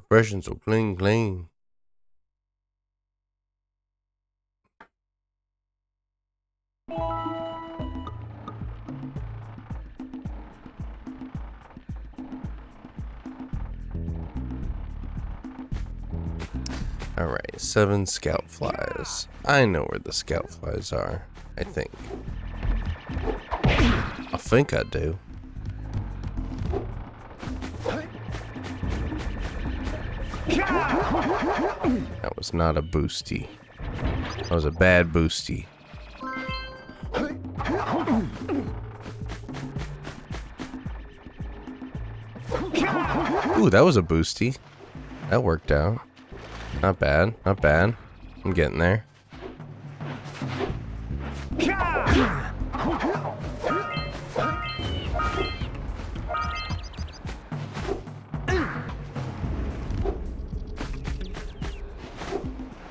fresh and so clean, clean. Alright, 7 scout flies. I know where the scout flies are, I think. I do. That was not a boosty. That was a bad boosty. Ooh, that was a boosty. That worked out. Not bad, not bad. I'm getting there.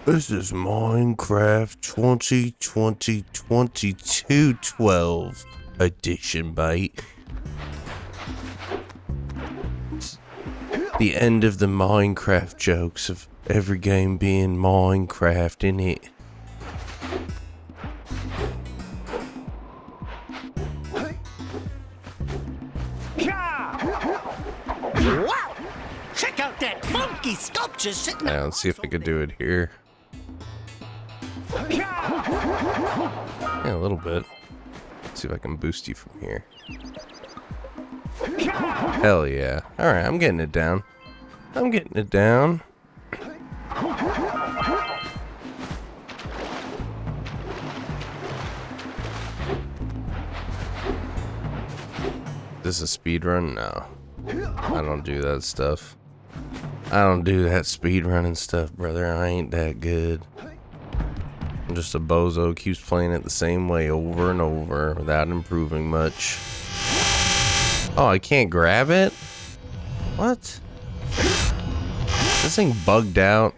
This is Minecraft 2022 edition, mate. The end of the Minecraft jokes of every game being Minecraft, innit? Wow! Check out that funky sculpture sitting. Yeah, let's see if I could do it here. Yeah, a little bit. Let's see if I can boost you from here. Hell yeah. Alright, I'm getting it down. I'm getting it down. Is this a speed run? No. I don't do that stuff. I don't do that speed running stuff, brother. I ain't that good. I'm just a bozo who keeps playing it the same way over and over without improving much. Oh, I can't grab it? What? This thing bugged out.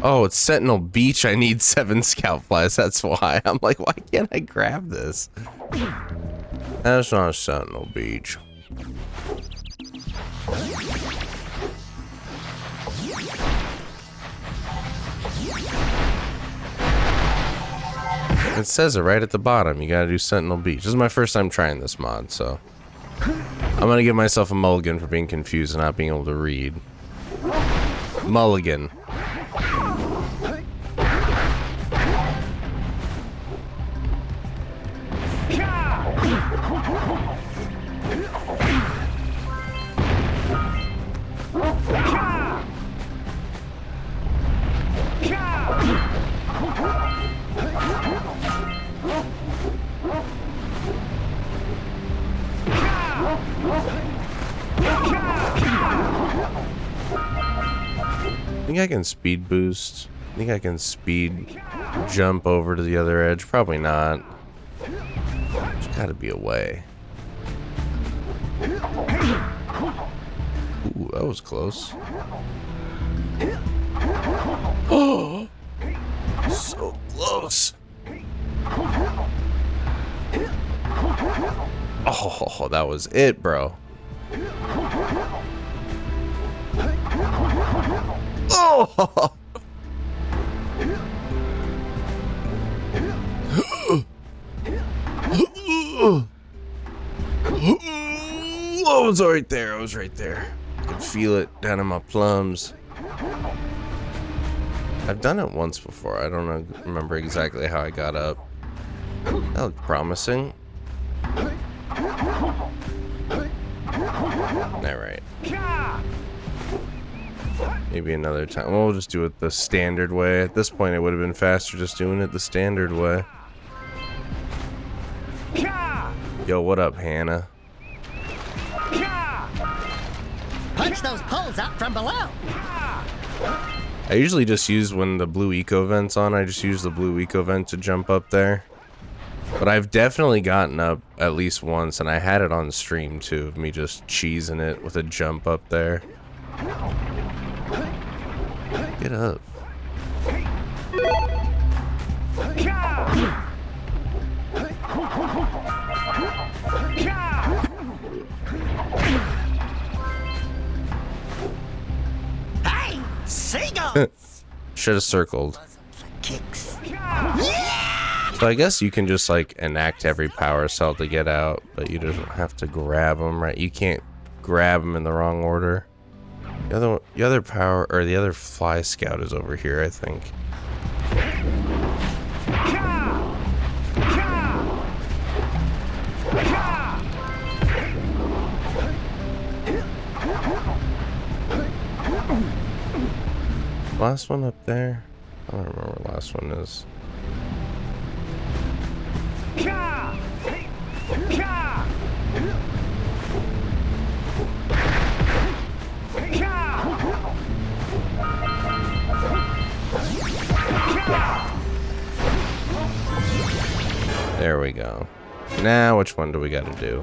Oh, it's Sentinel Beach. I need 7 scout flies. That's why. I'm like, why can't I grab this? That's not Sentinel Beach. It says it right at the bottom. You gotta do Sentinel Beach. This is my first time trying this mod, so I'm gonna give myself a mulligan for being confused and not being able to read. Mulligan. I think I can speed boost. I think I can speed jump over to the other edge. Probably not. There's gotta be a way. Ooh, that was close. Oh! So close. Oh, that was it, bro. Oh! I was right there. I was right there. I could feel it down in my plums. I've done it once before. I don't remember exactly how I got up. That looked promising. Alright. Maybe another time. Well, we'll just do it the standard way. At this point, it would have been faster just doing it the standard way. Yo, what up, Hannah? Punch those poles out from below. I usually just use when the blue eco vent's on. I just use the blue eco vent to jump up there. But I've definitely gotten up at least once, and I had it on stream too, of me just cheesing it with a jump up there. Get up. Should have circled. For kicks. So I guess you can just like enact every power cell to get out, but you don't have to grab them, right? You can't grab them in the wrong order. The other power, or the other fly scout is over here, I think. Last one up there? I don't remember what last one is. There we go. Now, which one do we gotta do?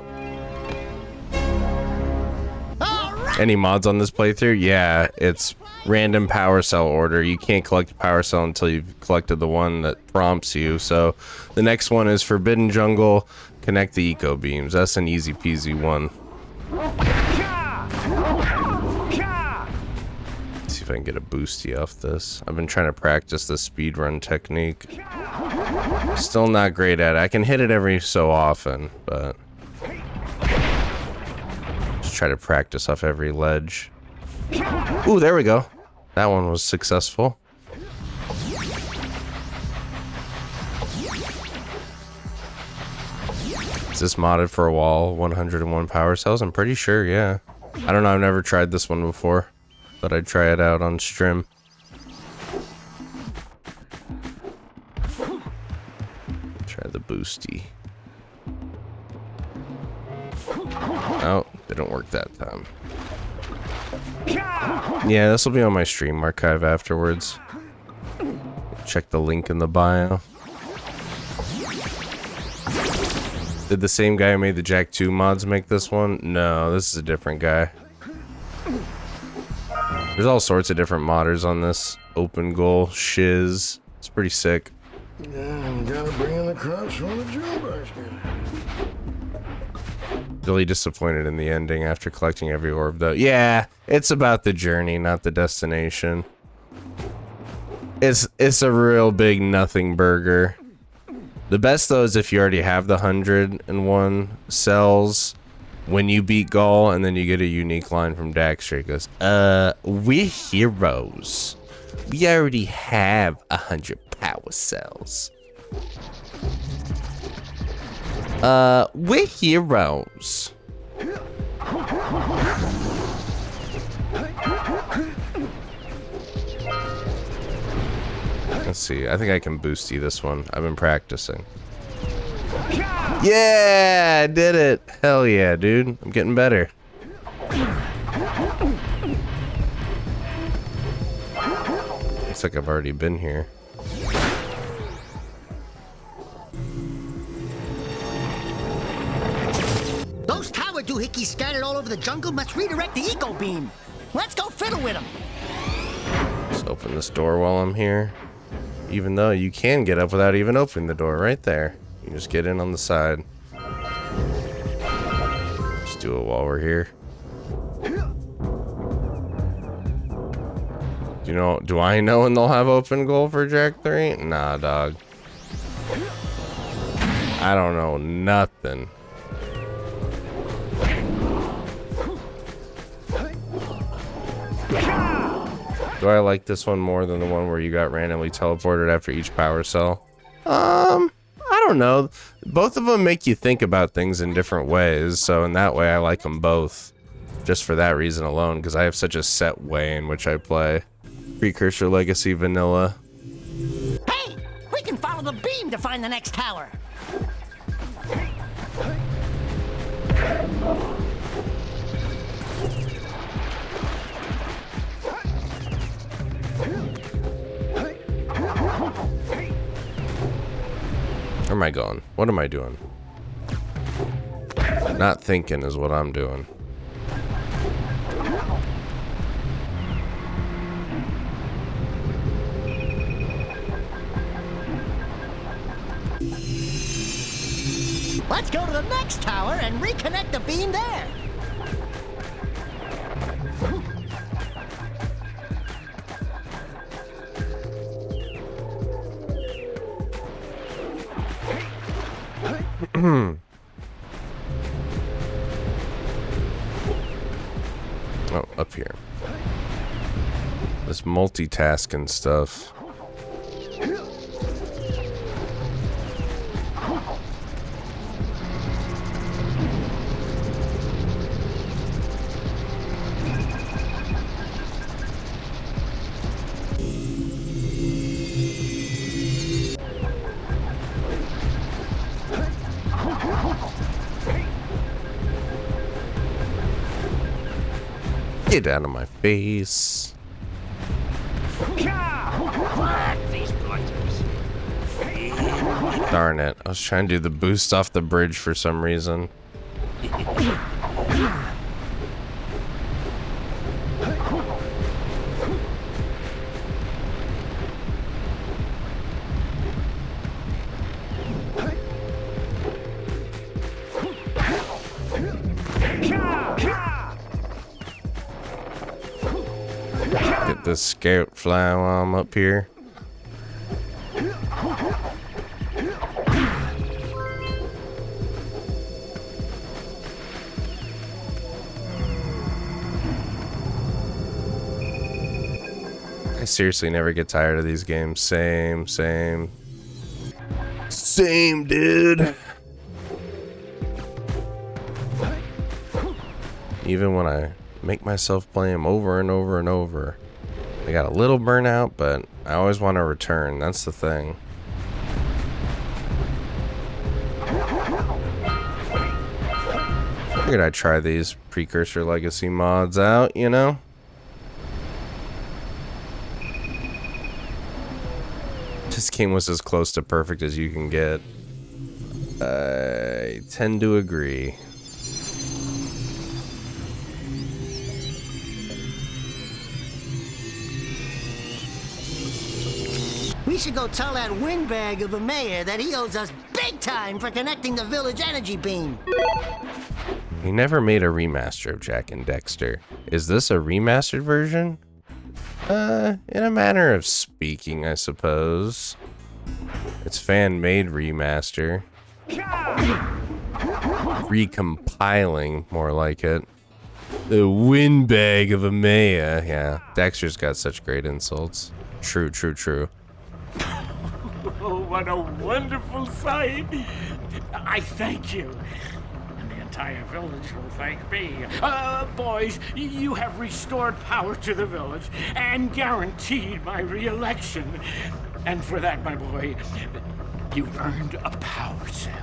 Any mods on this playthrough? Yeah, it's random power cell order. You can't collect a power cell until you've collected the one that prompts you. So the next one is Forbidden Jungle. Connect the eco beams. That's an easy peasy one. Let's see if I can get a boosty off this. I've been trying to practice the speedrun technique. Still not great at it. I can hit it every so often, but just try to practice off every ledge. Ooh, there we go. That one was successful. Is this modded for a wall? 101 power cells? I'm pretty sure, yeah. I don't know, I've never tried this one before, but I'd try it out on stream. Try the boosty. Oh, didn't work that time. Yeah, this will be on my stream archive afterwards. Check the link in the bio. Did the same guy who made the Jack 2 mods make this one? No, this is a different guy. There's all sorts of different modders on this. Open goal, shiz. It's pretty sick. Yeah, gotta bring in the crops from the drill basket. Really disappointed in the ending after collecting every orb though. Yeah, it's about the journey, not the destination. It's a real big nothing burger. The best though is if you already have the 101 cells when you beat Gaul, and then you get a unique line from Daxter. It goes, we're heroes. We already have 100 power cells. We're heroes. Let's see. I think I can boosty this one. I've been practicing. Yeah, I did it. Hell yeah, dude. I'm getting better. Looks like I've already been here. Those tower doohickeys scattered all over the jungle must redirect the eco beam. Let's go fiddle with them. Let's open this door while I'm here. Even though you can get up without even opening the door right there. You can just get in on the side. Just do it while we're here. Do I know when they'll have open goal for Jack 3? Nah, dog. I don't know nothing. Do I like this one more than the one where you got randomly teleported after each power cell? I don't know. Both of them make you think about things in different ways, so in that way I like them both. Just for that reason alone, because I have such a set way in which I play. Precursor, Legacy, Vanilla. Hey, we can follow the beam to find the next tower. Where am I going? What am I doing? Not thinking is what I'm doing. Let's go to the next tower and reconnect the beam there. Oh, up here. This multitasking stuff. Get out of my face. Darn it. I was trying to do the boost off the bridge for some reason. Get this scout fly while I'm up here. I seriously never get tired of these games. Same, dude. Even when I make myself play them over and over and over, I got a little burnout, but I always want to return. That's the thing. Figured I'd try these Precursor Legacy mods out, you know? This game was as close to perfect as you can get. I tend to agree. We should go tell that windbag of a mayor that he owes us big time for connecting the village energy beam. He never made a remaster of Jak and Daxter. Is this a remastered version? In a manner of speaking, I suppose. It's fan-made remaster. Recompiling, more like it. The windbag of a mayor. Yeah, Daxter's got such great insults. True. Oh, what a wonderful sight! I thank you. And the entire village will thank me. Boys, you have restored power to the village and guaranteed my re-election. And for that, my boy, you've earned a Powercell.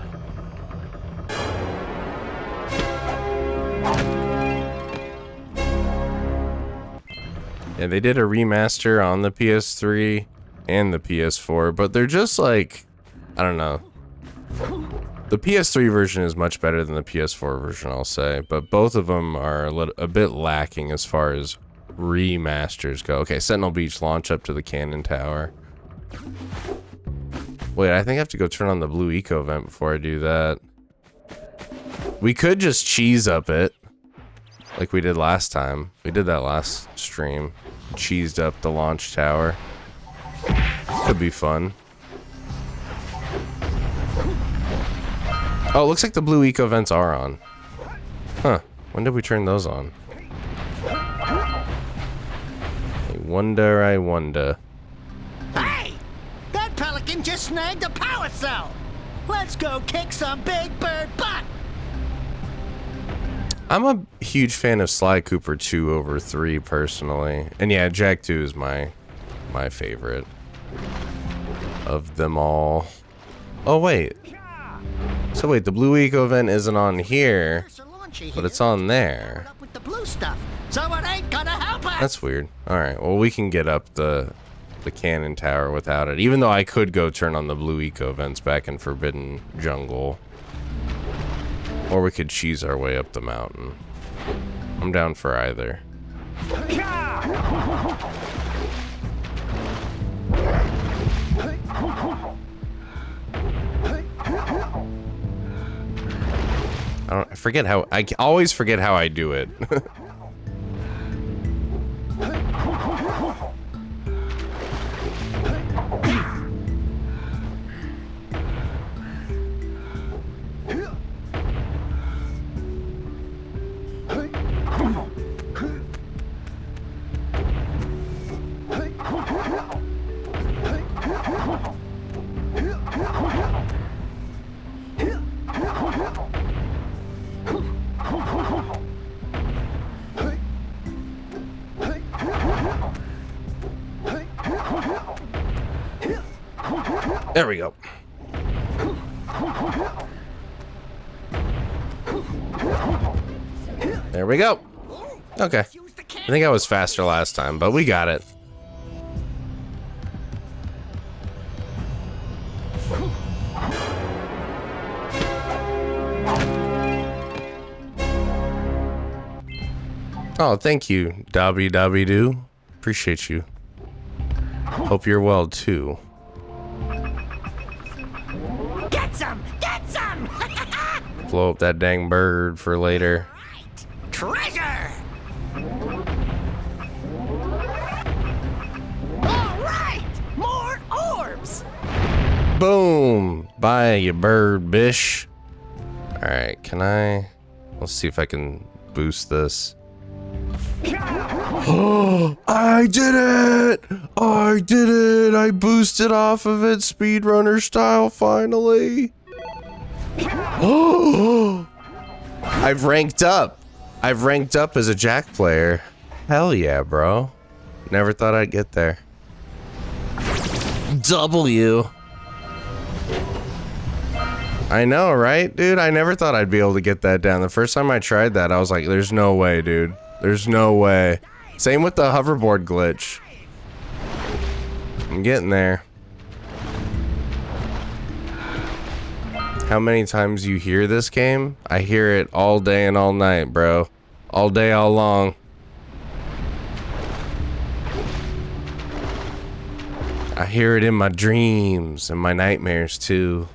Yeah, they did a remaster on the PS3 and the PS4, but they're just like, I don't know. The PS3 version is much better than the PS4 version, I'll say, but both of them are a bit lacking as far as remasters go. Okay, Sentinel Beach launch up to the cannon tower. Wait, I think I have to go turn on the blue eco vent before I do that. We could just cheese up it, like we did last time. We did that last stream. Cheesed up the launch tower. Could be fun. Oh, it looks like the blue eco vents are on. Huh. When did we turn those on? I wonder. Hey! That pelican just snagged a power cell! Let's go kick some big bird butt! I'm a huge fan of Sly Cooper 2 over 3 personally. And yeah, Jak 2 is my favorite of them all. Oh wait. So wait, the blue eco vent isn't on here, but it's on there. With the blue stuff, so it ain't gonna help us. That's weird. Alright, well we can get up the cannon tower without it. Even though I could go turn on the blue eco vents back in Forbidden Jungle. Or we could cheese our way up the mountain. I'm down for either. I always forget how I do it. There we go. There we go. Okay. I think I was faster last time, but we got it. Oh, thank you, Doo. Appreciate you. Hope you're well, too. Get some! Get some! Blow up that dang bird for later. Treasure! All right! More orbs! Boom! Bye, you bird bish. Alright, can I... Let's see if I can boost this. Oh, I did it! I did it! I boosted off of it speedrunner style finally. Oh! I've ranked up. I've ranked up as a Jack player. Hell yeah, bro. Never thought I'd get there. W. I know, right, dude? I never thought I'd be able to get that down. The first time I tried that, I was like, there's no way, dude. There's no way. Same with the hoverboard glitch. I'm getting there. How many times you hear this game? I hear it all day and all night, bro. All day, all long. I hear it in my dreams and my nightmares too.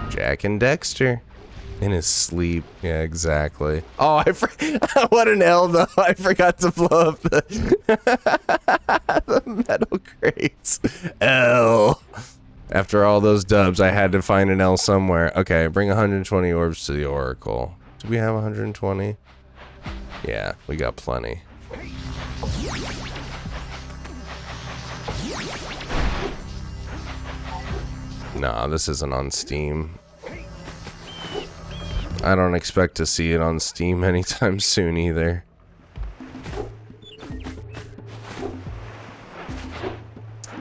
Jack and Dexter. In his sleep. Yeah, exactly. Oh, what an L though. I forgot to blow up the, the metal crates. L. After all those dubs, I had to find an L somewhere. Okay, bring 120 orbs to the Oracle. Do we have 120? Yeah, we got plenty. Nah, this isn't on Steam. I don't expect to see it on Steam anytime soon either.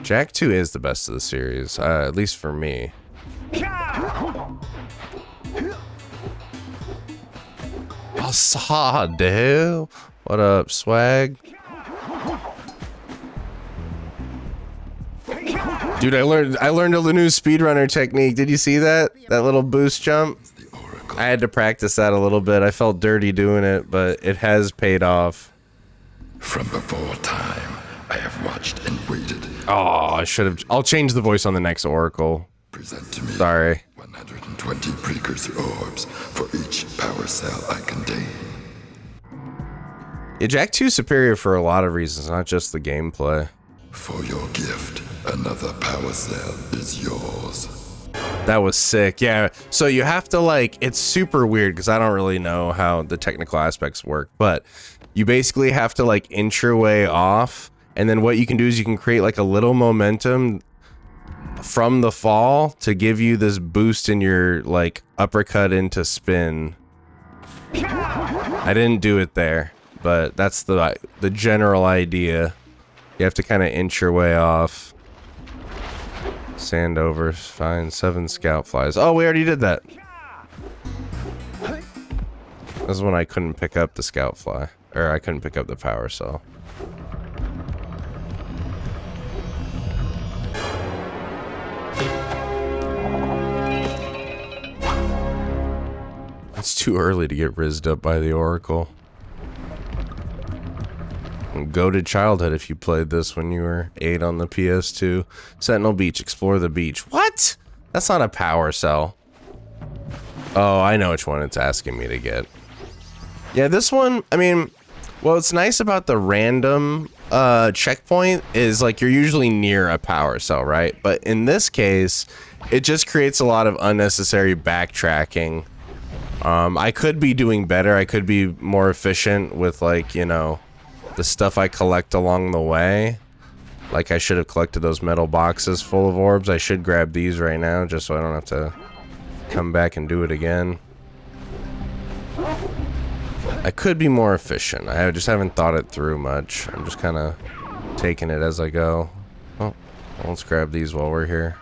Jack 2 is the best of the series, at least for me. I saw, dude. What up, swag? Dude, I learned a new speedrunner technique. Did you see that? That little boost jump? I had to practice that a little bit. I felt dirty doing it, but it has paid off. From before time, I have watched and waited. Oh, I should have. I'll change the voice on the next Oracle. Present to me. Sorry. 120 precursor orbs for each power cell I contain. Yeah, Jack 2 is superior for a lot of reasons, not just the gameplay. For your gift, another power cell is yours. That was sick. Yeah, so you have to like, it's super weird because I don't really know how the technical aspects work, but you basically have to like inch your way off, and then what you can do is you can create like a little momentum from the fall to give you this boost in your like uppercut into spin. I didn't do it there, but that's the general idea. You have to kind of inch your way off. Sandover, find 7 scout flies. Oh, we already did that. This is when I couldn't pick up the scout fly. Or I couldn't pick up the power cell. It's too early to get rizzed up by the Oracle. Goated childhood if you played this when you were 8 on the PS2. Sentinel Beach, explore the beach. What? That's not a power cell. Oh, I know which one it's asking me to get. Yeah, this one, I mean, what's nice about the random checkpoint is like you're usually near a power cell, right? But in this case, it just creates a lot of unnecessary backtracking. I could be doing better. I could be more efficient with like, you know, the stuff I collect along the way. Like I should have collected those metal boxes full of orbs. I should grab these right now just so I don't have to come back and do it again. I could be more efficient. I just haven't thought it through much. I'm just kind of taking it as I go. Oh. Let's grab these while we're here.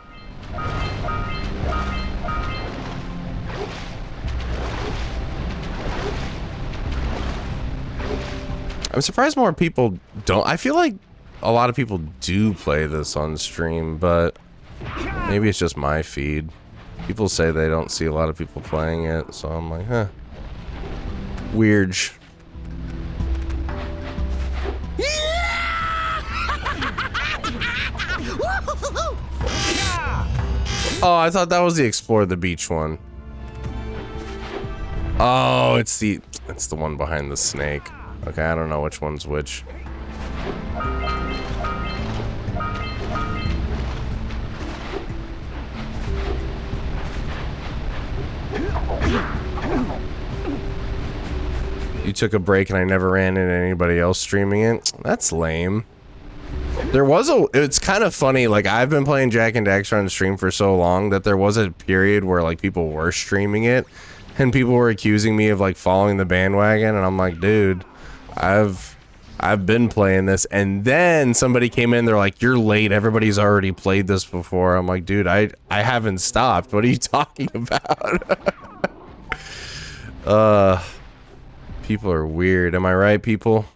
I'm surprised more people don't. I feel like a lot of people do play this on stream, but maybe it's just my feed. People say they don't see a lot of people playing it, so I'm like, huh. Weird. Oh, I thought that was the Explore the Beach one. Oh, it's the one behind the snake. Okay, I don't know which one's which. You took a break and I never ran into anybody else streaming it. That's lame. It's kind of funny, like I've been playing Jak and Daxter on stream for so long that there was a period where like people were streaming it and people were accusing me of like following the bandwagon, and I'm like, dude, I've been playing this. And then somebody came in, they're like, you're late, everybody's already played this before. I'm like, dude, I haven't stopped. What are you talking about? People are weird. Am I right, people?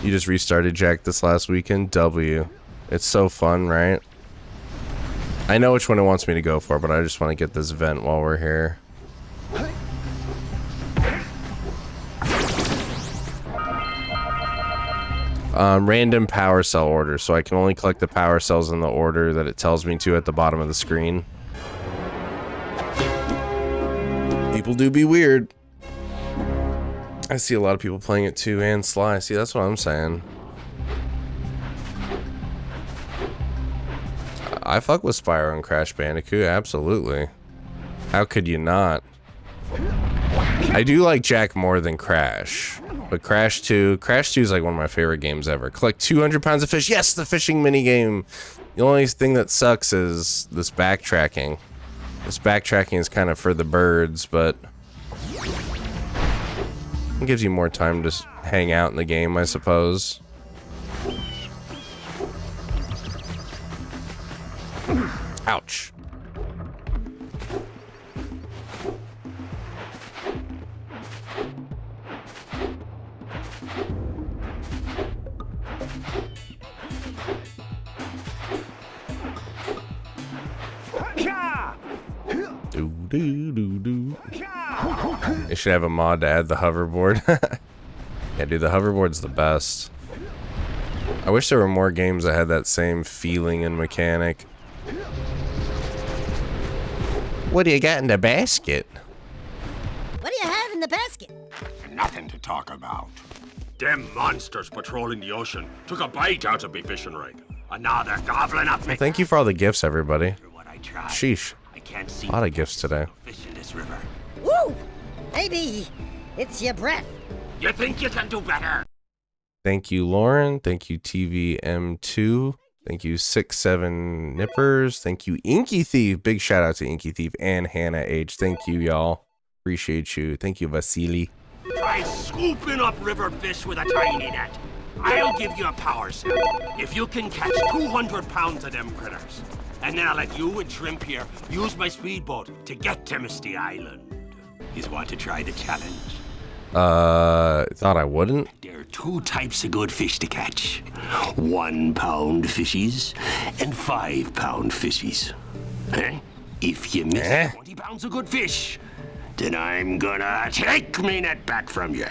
You just restarted Jak this last weekend? W. It's so fun, right? I know which one it wants me to go for, but I just want to get this vent while we're here. Random power cell order, so I can only collect the power cells in the order that it tells me to at the bottom of the screen. People do be weird. I see a lot of people playing it too, and Sly. See, that's what I'm saying. I fuck with Spyro and Crash Bandicoot, absolutely. How could you not? I do like Jak more than Crash. But Crash 2 is like one of my favorite games ever. Collect 200 pounds of fish. Yes, the fishing minigame. The only thing that sucks is this backtracking. This backtracking is kind of for the birds, but it gives you more time to hang out in the game, I suppose. Ouch. They should have a mod to add the hoverboard. Yeah, dude, the hoverboard's the best. I wish there were more games that had that same feeling and mechanic. What do you got in the basket? What do you have in the basket? Nothing to talk about. Them monsters patrolling the ocean took a bite out of me fishing rig. And now they're gobbling up me. Well, thank you for all the gifts, everybody. Sheesh. I can't see a lot of gifts today. fish in this river. Woo! Maybe it's your breath. You think you can do better? Thank you, Lauren. Thank you, TVM2. Thank you, 6-7 Nippers. Thank you, Inky Thief. Big shout out to Inky Thief and Hannah H. Thank you, y'all. Appreciate you. Thank you, Vasily. Try scooping up river fish with a tiny net. I'll give you a power cell if you can catch 200 pounds of them critters. And then I'll let you and Shrimp here use my speedboat to get to Misty Island. You want to try the challenge? Thought I wouldn't. There are two types of good fish to catch. 1 pound fishies and 5 pound fishies. Eh? If you miss 20 pounds of good fish, then I'm gonna take me net back from you.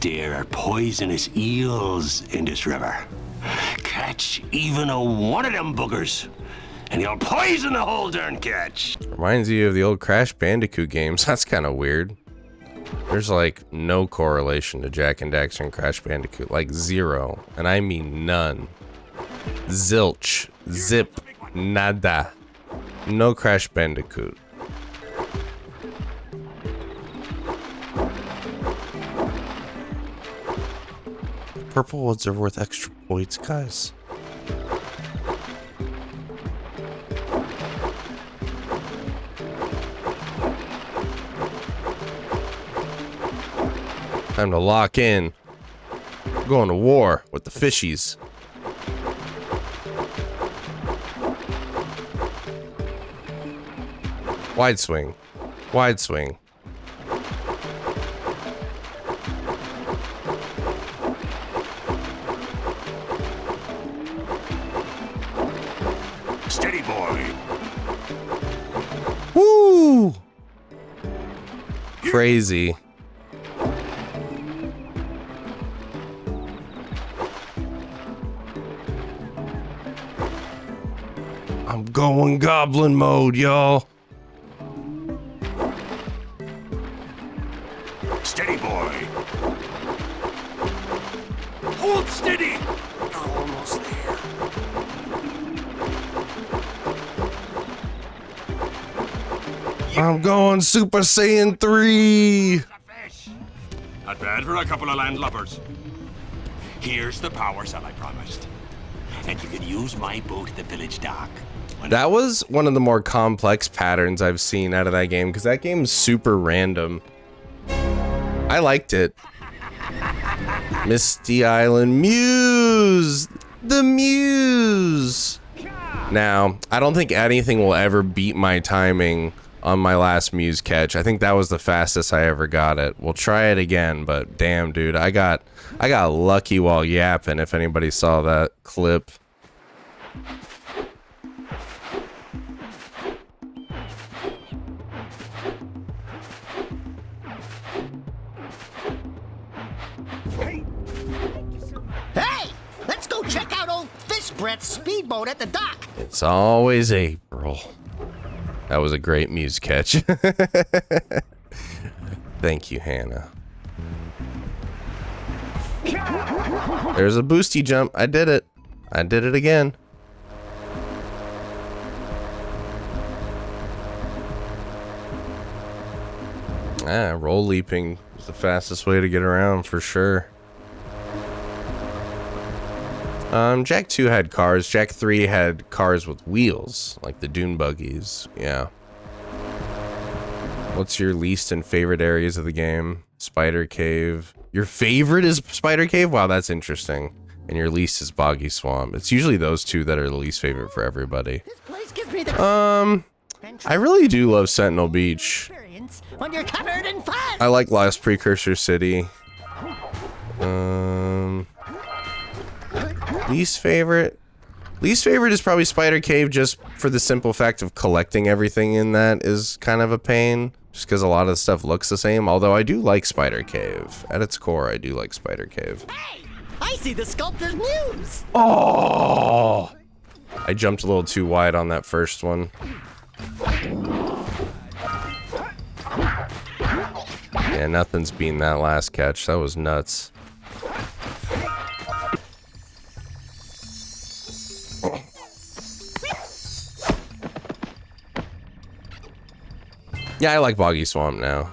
There are poisonous eels in this river. Catch even one of them boogers, and you'll poison the whole darn catch. Reminds you of the old Crash Bandicoot games. That's kind of weird. There's like no correlation to Jak and Daxter and Crash Bandicoot. Like zero. And I mean none. Zilch. Zip. Nada. No Crash Bandicoot. Purple woods are worth extra points, guys. Time to lock in. We're going to war with the fishies. Wide swing. Wide swing. Steady, boy. Woo! Crazy. I'm going goblin mode, y'all. Steady, boy. Hold steady. Almost there. I'm going Super Saiyan 3. Fish. Not bad for a couple of landlubbers. Here's the power cell I promised. And you can use my boat at the village dock. That was one of the more complex patterns I've seen out of that game, because that game is super random. I liked it. Misty Island Muse! The Muse! Now, I don't think anything will ever beat my timing on my last Muse catch. I think that was the fastest I ever got it. We'll try it again, but damn, dude, I got lucky while yapping, if anybody saw that clip. Hey, let's go check out old Fish Brett's speedboat at the dock. It's always April. That was a great Muse catch. Thank you, Hannah. There's a boosty jump. I did it. I did it again. Roll leaping is the fastest way to get around for sure. Jak 2 had cars. Jak 3 had cars with wheels, like the dune buggies. Yeah. What's your least and favorite areas of the game? Spider Cave. Your favorite is Spider Cave? Wow, that's interesting. And your least is Boggy Swamp. It's usually those two that are the least favorite for everybody. This place gives me the I really do love Sentinel Beach. experience when you're covered in fun. I like Lost Precursor City. Least favorite? Least favorite is probably Spider Cave, just for the simple fact of collecting everything in that is kind of a pain. Just because a lot of the stuff looks the same. Although I do like Spider Cave. At its core, I do like Spider Cave. Hey, I see the sculptor's muse. Oh! I jumped a little too wide on that first one. Yeah, nothing's beating that last catch. That was nuts. Yeah, I like Boggy Swamp now.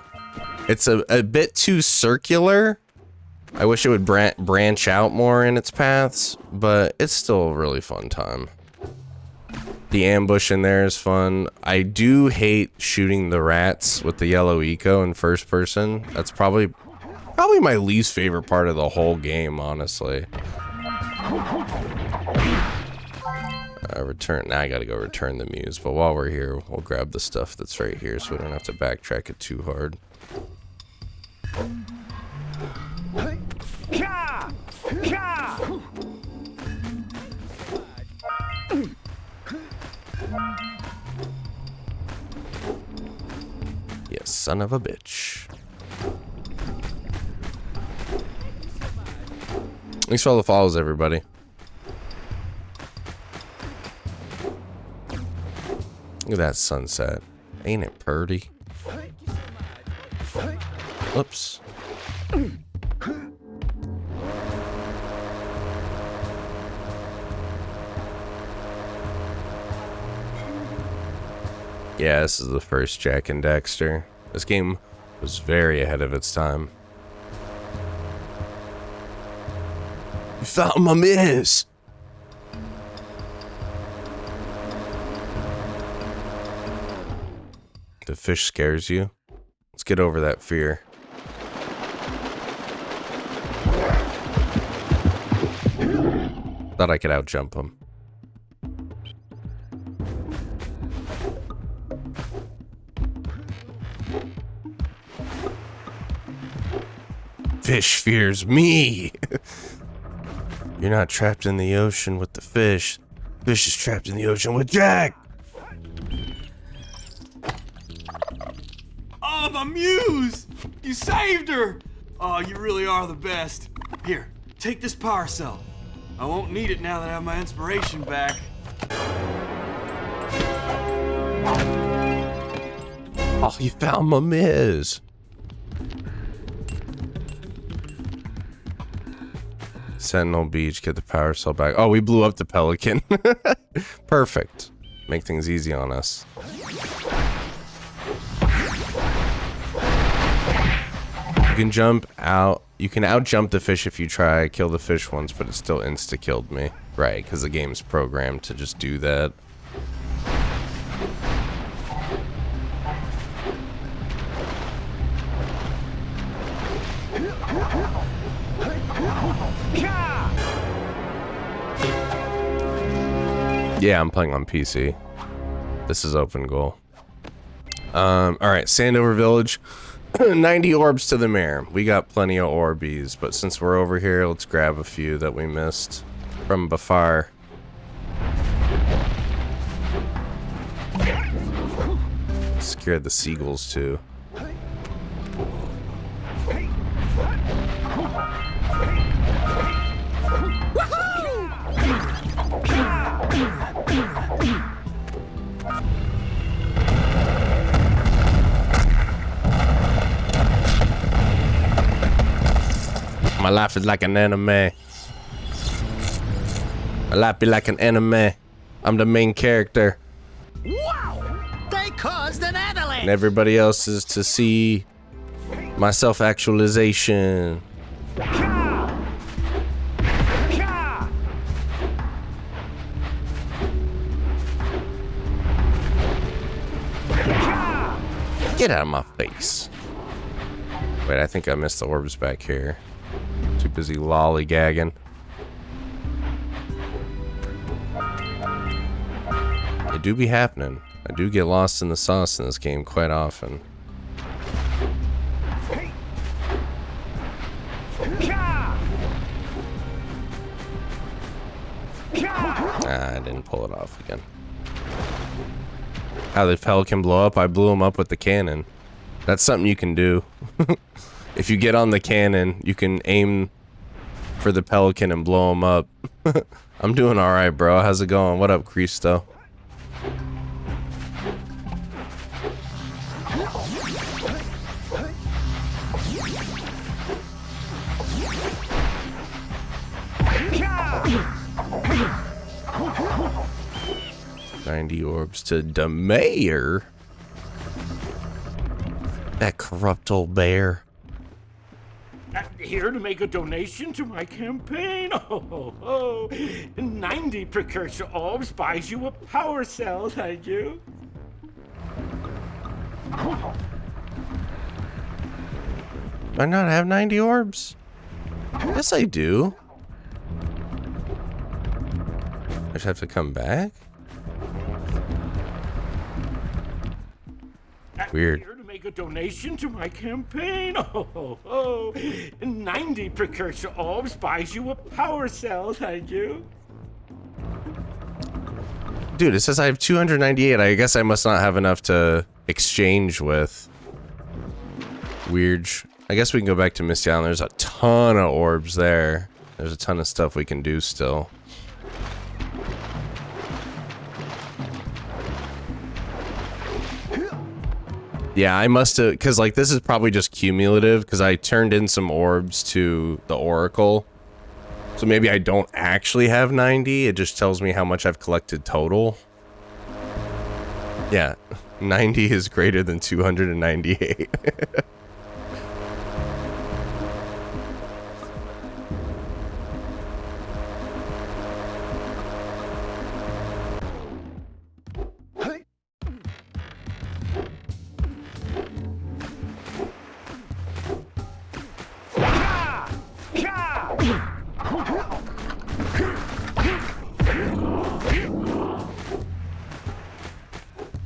It's a bit too circular. I wish it would branch out more in its paths, but it's still a really fun time. The ambush in there is fun. I do hate shooting the rats with the yellow eco in first person. That's probably my least favorite part of the whole game, honestly. Now I gotta go return the muse, but while we're here, we'll grab the stuff that's right here so we don't have to backtrack it too hard. You son of a bitch. Thanks for all the follows, everybody. Look at that sunset. Ain't it purty? Oops. Yeah, this is the first Jak and Daxter. This game was very ahead of its time. You found my miss! The fish scares you. Let's get over that fear. Thought I could outjump him. fish fears me. You're not trapped in the ocean with the fish. Fish is trapped in the ocean with Jack. Oh, my muse! You saved her! Oh, you really are the best. Here, take this Powercell. I won't need it now that I have my inspiration back. Oh, you found my Miz. Sentinel Beach, get the Powercell back. Oh, we blew up the Pelican. Perfect. Make things easy on us. You can jump out. You can out-jump the fish if you try. I killed the fish once, but it still insta-killed me. Right, because the game's programmed to just do that. Yeah, I'm playing on PC. This is open goal. Alright, Sandover Village. 90 orbs to the mayor. We got plenty of Orbeez, but since we're over here, let's grab a few that we missed from Bafar. Scared the seagulls too. My life is like an anime. My life be like an anime. I'm the main character. Wow! They caused an avalanche! And everybody else is to see my self-actualization. Get out of my face. Wait, I think I missed the orbs back here. Too busy lollygagging. It do be happening. I do get lost in the sauce in this game quite often. I didn't pull it off again. How the Pelican blow up? I blew him up with the cannon. That's something you can do. If you get on the cannon, you can aim for the Pelican and blow him up. I'm doing alright, bro. How's it going? What up, Cristo? $90 orbs to the mayor. That corrupt old bear. Here to make a donation to my campaign. Oh, 90 precursor orbs buys you a Powercell, thank you. Do I not have 90 orbs? Yes, I do. I just have to come back? Weird. Here to make a donation to my campaign. Oh, 90 precursor orbs buys you a Powercell, thank you. Dude, it says I have 298. I guess I must not have enough to exchange with. Weird. I guess we can go back to Misty Island. There's a ton of orbs there. There's a ton of stuff we can do still. Yeah, I must have, because like this is probably just cumulative because I turned in some orbs to the Oracle. So maybe I don't actually have 90. It just tells me how much I've collected total. Yeah, 90 is greater than 298.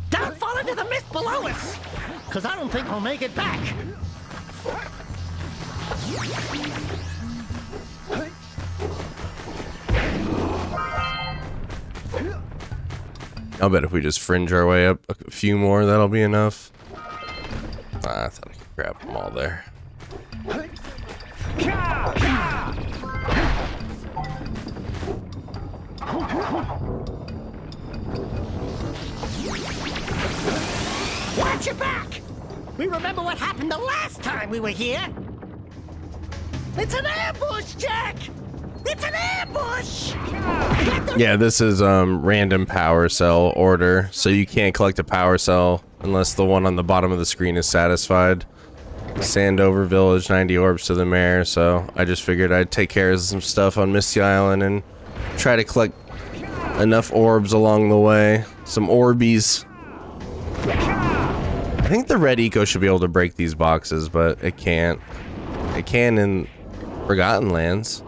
Don't fall into the mist below us! Because I don't think we'll make it back. I'll bet if we just fringe our way up a few more, that'll be enough. I thought I could grab them all there. Watch your back! We remember what happened the last time we were here. It's an ambush, Jack! It's an ambush! Yeah, this is random power cell order, so you can't collect a power cell unless the one on the bottom of the screen is satisfied. Sandover Village, 90 orbs to the mayor, so I just figured I'd take care of some stuff on Misty Island and try to collect enough orbs along the way. Some Orbeez. I think the red eco should be able to break these boxes, but it can't. It can in Forgotten Lands.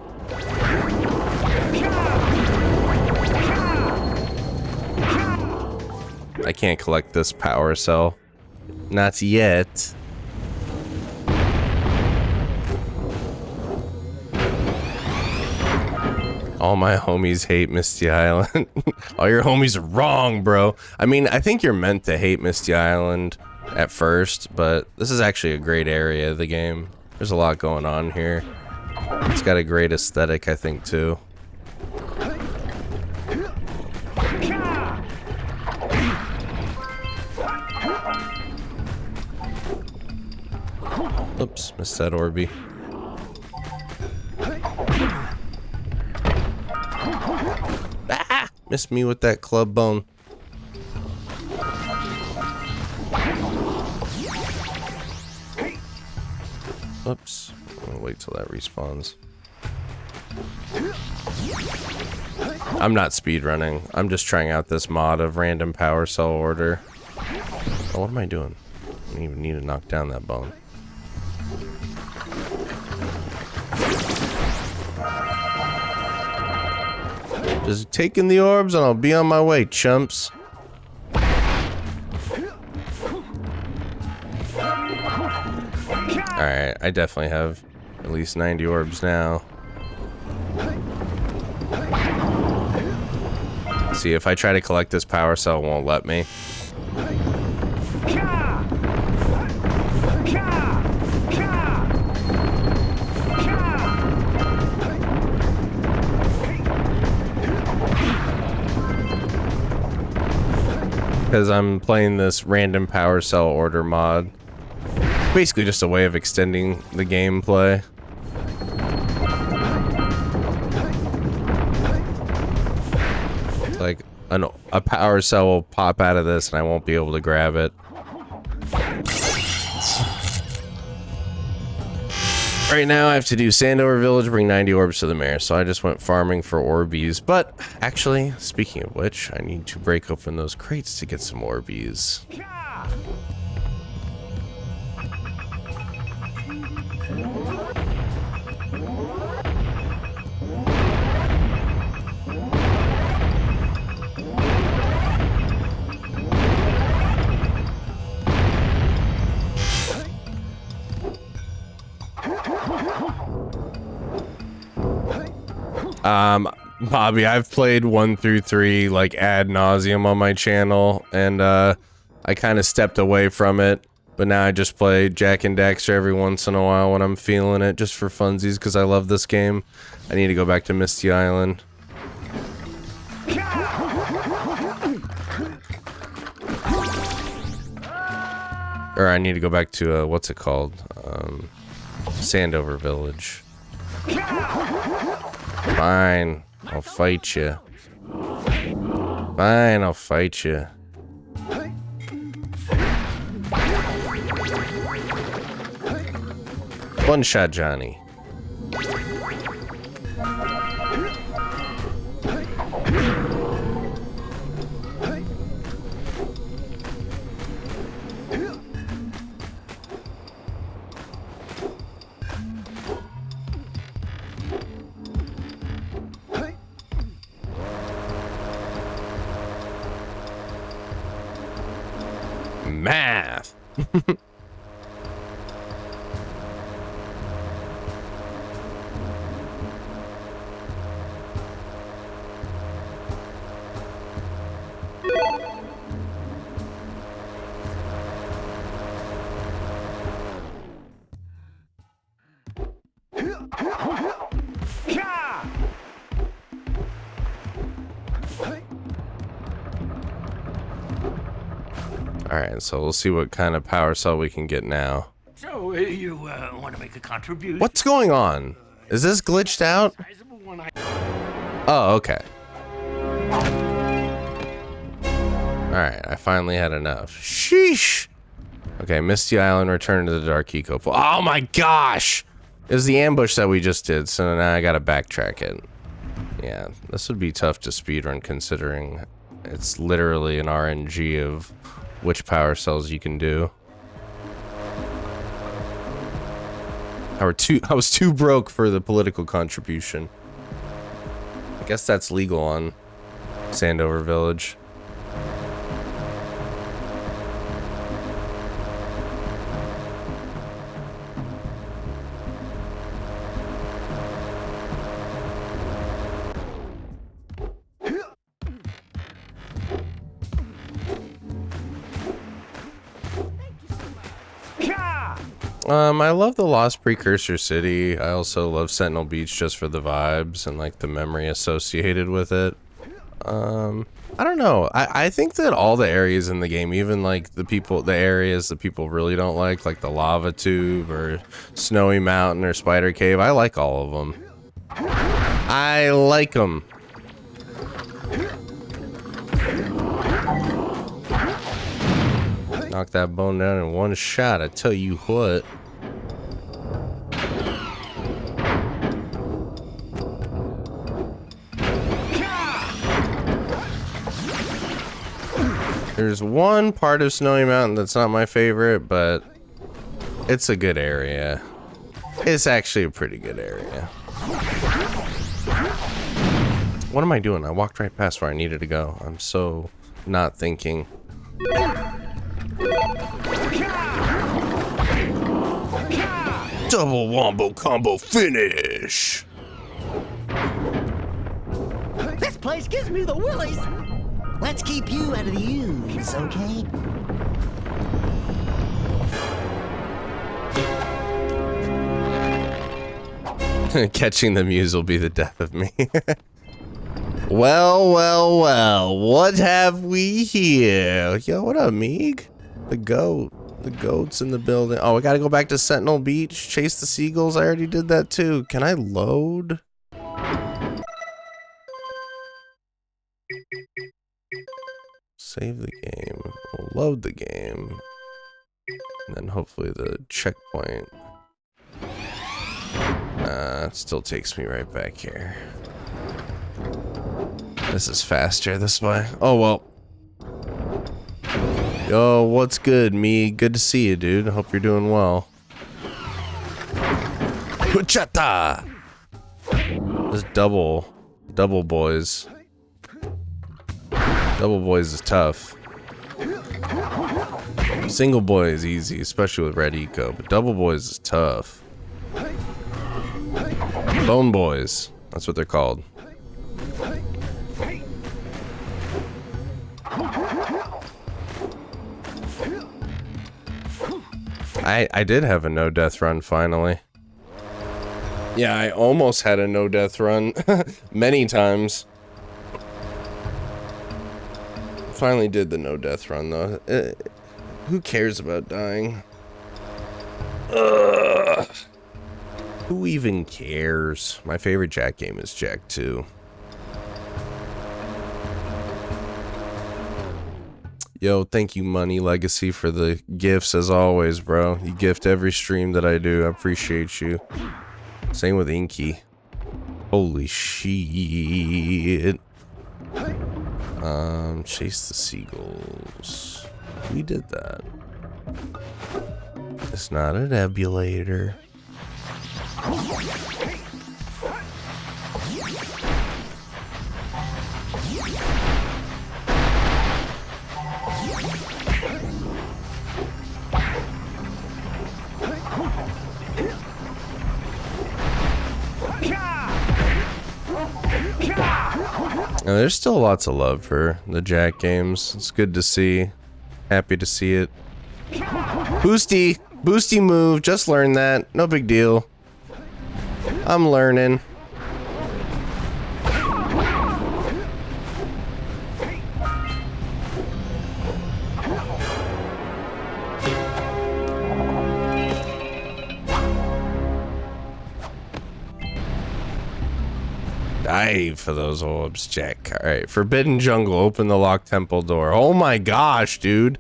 I can't collect this power cell. Not yet. All my homies hate Misty Island. All your homies are wrong, bro. I mean, I think you're meant to hate Misty Island at first, but this is actually a great area of the game. There's a lot going on here. It's got a great aesthetic, I think, too. Oops, missed that Orby. Ah! Missed me with that club bone. Oops. I'm gonna wait till that respawns. I'm not speedrunning. I'm just trying out this mod of random power cell order. Oh, what am I doing? I don't even need to knock down that bone. Just taking the orbs and I'll be on my way, chumps. Alright, I definitely have at least 90 orbs now. See, if I try to collect this power cell, it won't let me. Because I'm playing this random power cell order mod. Basically just a way of extending the gameplay. It's like a power cell will pop out of this and I won't be able to grab it. Right now I have to do Sandover Village, bring 90 orbs to the mayor, so I just went farming for Orbeez. But actually, speaking of which, I need to break open those crates to get some Orbeez. Bobby, I've played 1 through 3 like ad nauseum on my channel, and I kind of stepped away from it, but now I just play Jack and Daxter every once in a while when I'm feeling it, just for funsies, because I love this game. I need to go back to Misty Island. Or I need to go back to, what's it called? Sandover Village. Fine, I'll fight you. Fine, I'll fight you. One shot, Johnny. Math. Alright, so we'll see what kind of power cell we can get now. So, you want to make a contribution? What's going on? Is this glitched out? Sizable one Oh, okay. Alright, I finally had enough. Sheesh! Okay, Misty Island, return to the Dark Eco Pool. Oh my gosh! It was the ambush that we just did, so now I gotta backtrack it. Yeah, this would be tough to speedrun considering it's literally an RNG of which power cells you can do. I was too broke for the political contribution. I guess that's legal on Sandover Village. I love the Lost Precursor City. I also love Sentinel Beach just for the vibes and like the memory associated with it. I don't know. I think that all the areas in the game, even like the areas that people really don't like the Lava Tube or Snowy Mountain or Spider Cave, I like all of them. I like them. Knock that bone down in one shot, I tell you what. There's one part of Snowy Mountain that's not my favorite, but it's a good area. It's actually a pretty good area. What am I doing? I walked right past where I needed to go. I'm so not thinking. Double wombo combo finish. This place gives me the willies. Let's keep you out of the ooze, okay? Catching the muse will be the death of me. Well, well, well. What have we here? Yo, what up, Meeg? The goat. The goat's in the building. Oh, we gotta go back to Sentinel Beach. Chase the seagulls. I already did that too. Can I load? Save the game. We'll load the game. And then hopefully the checkpoint. It still takes me right back here. This is faster this way. Oh, well. Yo, what's good, me? Good to see you, dude. I hope you're doing well. Huchata! This double boys. Double boys is tough. Single boy is easy, especially with red eco, but double boys is tough. Bone boys, that's what they're called. I did have a no death run finally. Yeah, I almost had a no death run many times. Finally did the no death run though. Who cares about dying? Ugh. Who even cares? My favorite Jack game is Jack 2. Yo, thank you, Money Legacy, for the gifts as always, bro. You gift every stream that I do. I appreciate you. Same with Inky. Holy shit. Chase the seagulls. We did that. It's not an ebulator. Now, there's still lots of love for the Jack games. It's good to see. Happy to see it. Boosty! Boosty move. Just learned that. No big deal. I'm learning. die for those orbs, Jack. Alright, Forbidden Jungle, open the locked temple door. Oh my gosh, dude.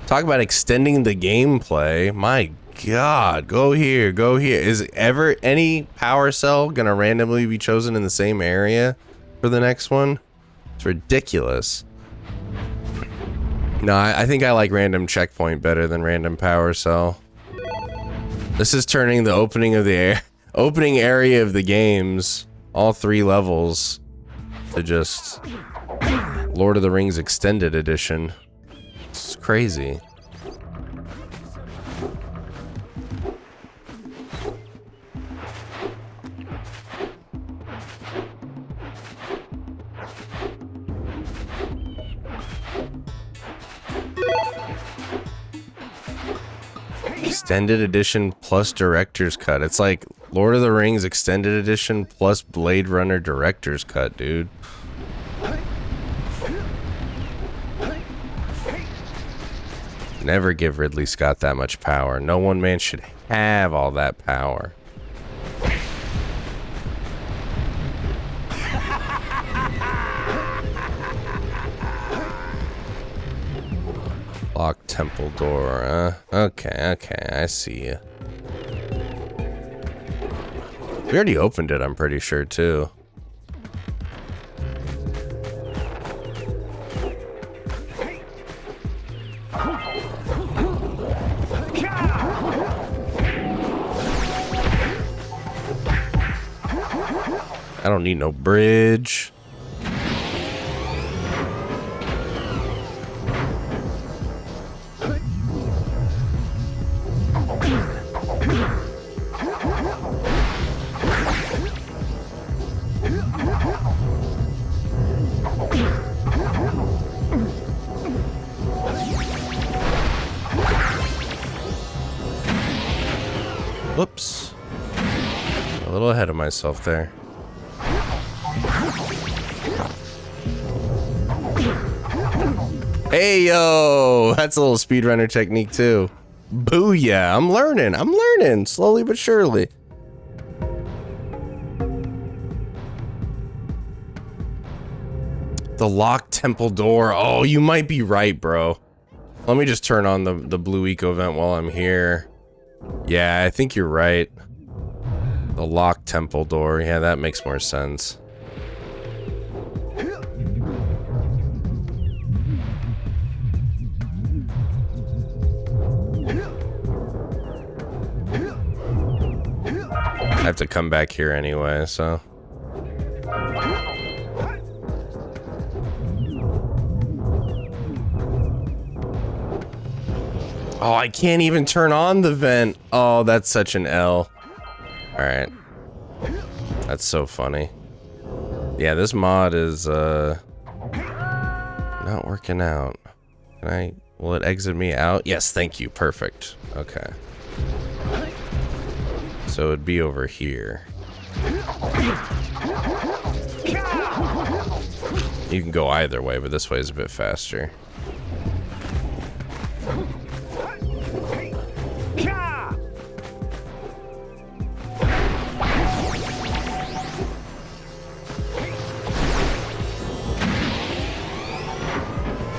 Talk about extending the gameplay. My god, go here, go here. Is ever any power cell gonna randomly be chosen in the same area for the next one? It's ridiculous. No, I think I like random checkpoint better than random power cell. This is turning the opening area of the games, all 3 levels, to just Lord of the Rings Extended Edition. It's crazy. Extended Edition plus Director's Cut. It's like Lord of the Rings Extended Edition plus Blade Runner Director's Cut, dude. Never give Ridley Scott that much power. No one man should have all that power. Locked temple door, huh? Okay, I see you. We already opened it, I'm pretty sure, too. I don't need no bridge. Whoops. A little ahead of myself there. Hey, yo! That's a little speedrunner technique, too. Booyah! I'm learning, slowly but surely. The locked temple door. Oh, you might be right, bro. Let me just turn on the blue eco vent while I'm here. Yeah, I think you're right. The locked temple door. Yeah, that makes more sense. I have to come back here anyway, so. Oh, I can't even turn on the vent. Oh, that's such an L. Alright. That's so funny. Yeah, this mod is, not working out. Will it exit me out? Yes, thank you. Perfect. Okay. So it'd be over here. You can go either way, but this way is a bit faster.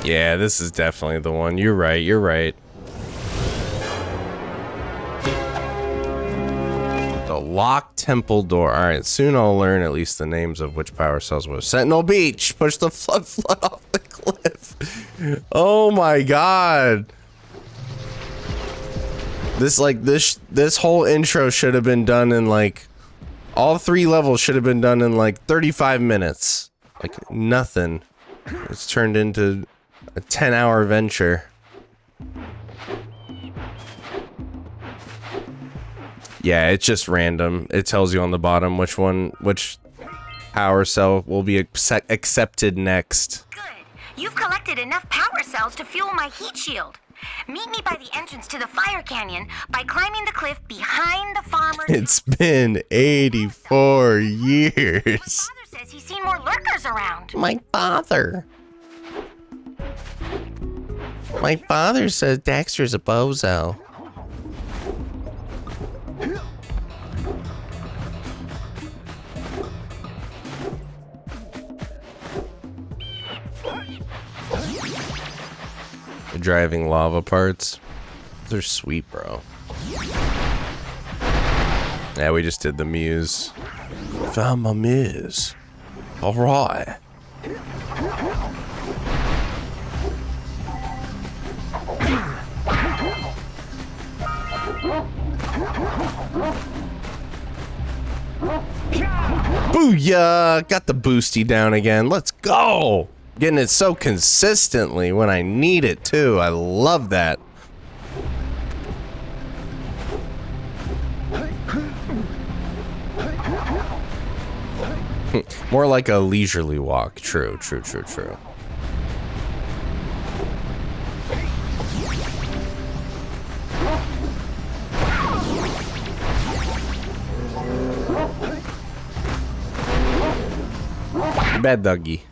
Yeah, this is definitely the one. You're right, you're right. The locked temple door. Alright, soon I'll learn at least the names of which power cells was. Sentinel Beach! Push the flood off the cliff. Oh my god. This whole intro should have been done in like, all 3 levels should have been done in like 35 minutes. Like nothing. It's turned into a 10-hour venture. Yeah, it's just random. It tells you on the bottom which power cell will be accepted next. Good. You've collected enough power cells to fuel my heat shield. Meet me by the entrance to the fire canyon by climbing the cliff behind the farmer's... It's been 84 years. My father says he's seen more lurkers around. My father says Dexter's a bozo. driving lava parts. They're sweet, bro. Yeah, we just did the muse. Found my muse. Alright. Booyah! Got the boosty down again. Let's go! Getting it so consistently when I need it too. I love that. More like a leisurely walk. True, true, true, true. Bad doggy.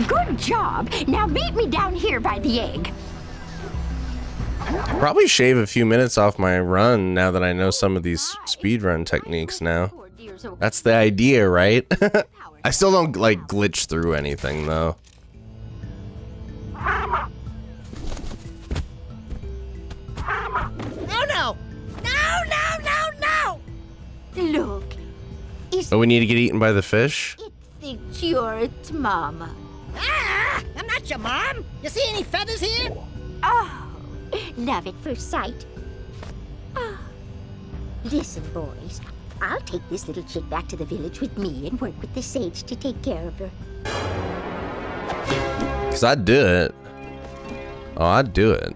Good job. Now meet me down here by the egg. Probably shave a few minutes off my run now that I know some of these speedrun techniques now. That's the idea, right? I still don't like glitch through anything though. Oh no! No, no, no, no! Look. Oh, we need to get eaten by the fish? It thinks you're its mama. Ah! I'm not your mom! You see any feathers here? Oh, love at first sight. Oh. Listen, boys. I'll take this little chick back to the village with me and work with the sage to take care of her. 'Cause I'd do it. Oh, I'd do it.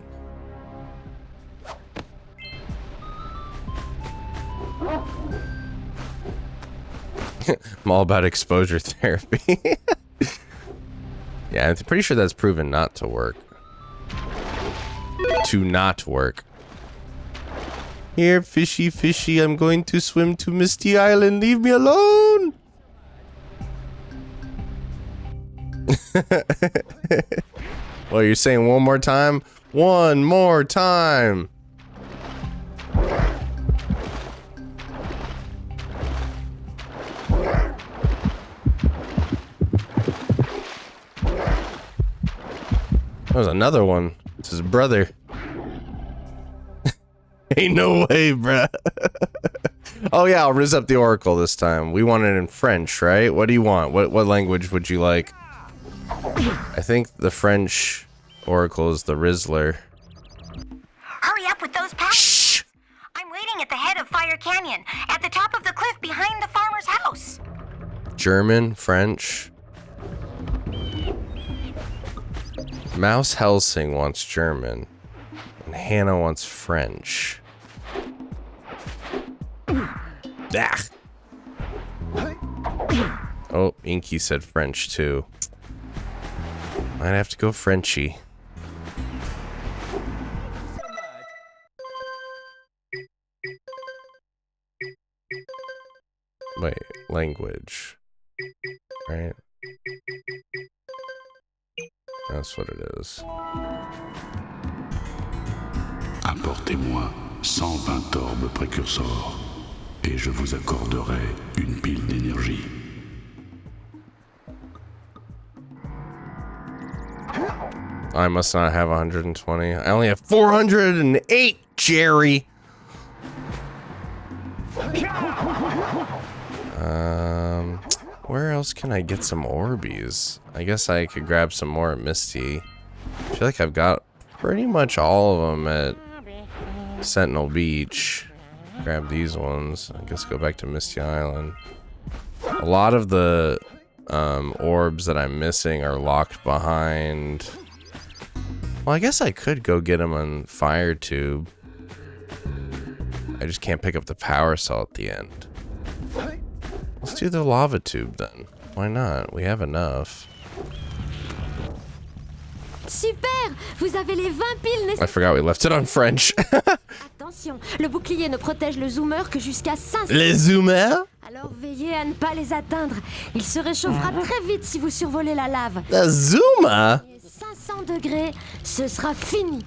I'm all about exposure therapy. Yeah, I'm pretty sure that's proven not to work. To not work. Here, fishy, fishy, I'm going to swim to Misty Island. Leave me alone. Well, you're saying one more time? One more time. There's another one. It's his brother. Ain't no way, bruh. Oh yeah, I'll riz up the oracle this time. We want it in French, right? What do you want? What language would you like? I think the French oracle is the Rizzler. Hurry up with those packs. Shh! I'm waiting at the head of Fire Canyon, at the top of the cliff behind the farmer's house. German, French. Mouse Helsing wants German. And Hannah wants French. Ah. Oh, Inky said French too. Might have to go Frenchy. Wait, language. Right? That's what it is. Apportez-moi 120 orbes précurseurs et je vous accorderai une pile d'énergie. I must not have 120. I only have 408, Jerry. Where else can I get some Orbeez? I guess I could grab some more at Misty. I feel like I've got pretty much all of them at Sentinel Beach. Grab these ones. I guess go back to Misty Island. A lot of the orbs that I'm missing are locked behind. Well, I guess I could go get them on Fire Tube. I just can't pick up the Powercell at the end. Let's do the lava tube then. Why not? We have enough. Super! Vous avez les 20 piles nécessaires. I forgot we left it on French. Attention, le bouclier ne protège le zoomer que jusqu'à 500. Les zoomers? Alors veillez à ne pas les atteindre. Il se réchauffera très vite si vous survolez la lave. The zoomer? 500 degrés, ce sera fini.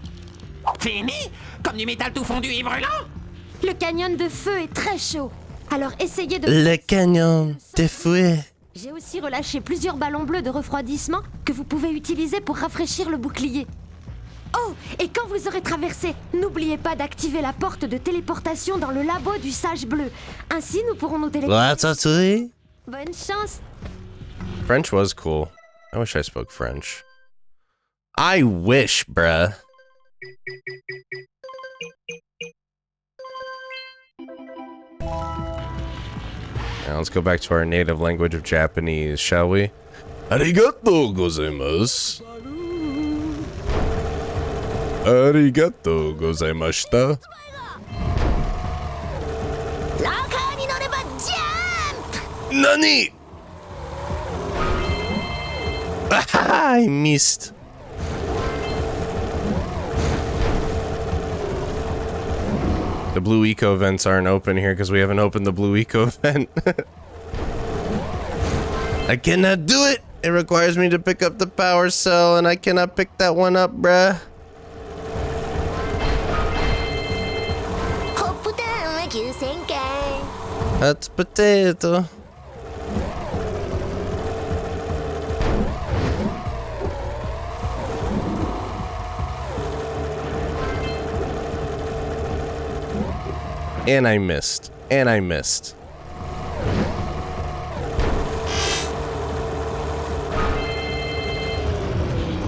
Fini? Comme du métal tout fondu et brûlant? Le canyon de feu est très chaud. Alors essayez de... Le canyon de feu. J'ai aussi relâché plusieurs ballons bleus de refroidissement que vous pouvez utiliser pour rafraîchir le bouclier. Oh, et quand vous aurez traversé, n'oubliez pas d'activer la porte de téléportation dans le labo du sage bleu. Ainsi, nous pourrons nous téléporter. Bonne chance. French was cool. I wish I spoke French. I wish, bruh. Now let's go back to our native language of Japanese, shall we? Arigatou gozaimasu. Arigatou gozaimashita. Nani? I missed. The blue eco vents aren't open here because we haven't opened the blue eco vent. I cannot do it. It requires me to pick up the power cell, and I cannot pick that one up, bruh. That's potato. And I missed. And I missed.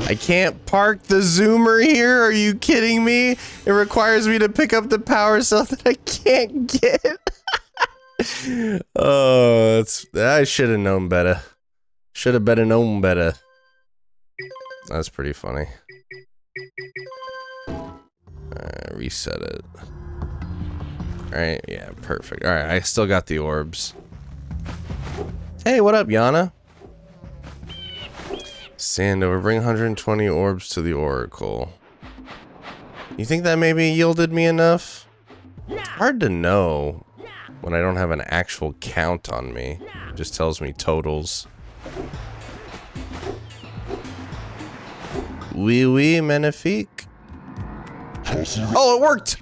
I can't park the zoomer here. Are you kidding me? It requires me to pick up the power cell that I can't get. Oh, I should have known better. Should have better known better. That's pretty funny. Reset it. Alright, yeah, perfect. Alright, I still got the orbs. Hey, what up, Yana? Sandover, bring 120 orbs to the Oracle. You think that maybe yielded me enough? It's hard to know when I don't have an actual count on me. It just tells me totals. Oui, magnifique. Oh, it worked!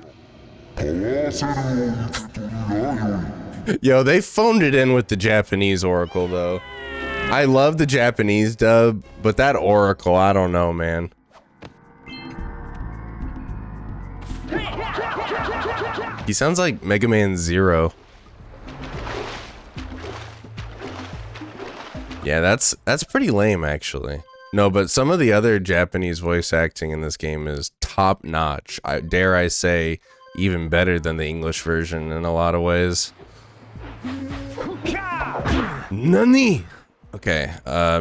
Yo, they phoned it in with the Japanese Oracle, though. I love the Japanese dub, but that Oracle, I don't know, man. He sounds like Mega Man Zero. Yeah, that's pretty lame, actually. No, but some of the other Japanese voice acting in this game is top notch. Dare I say, even better than the English version in a lot of ways. Nani? Okay,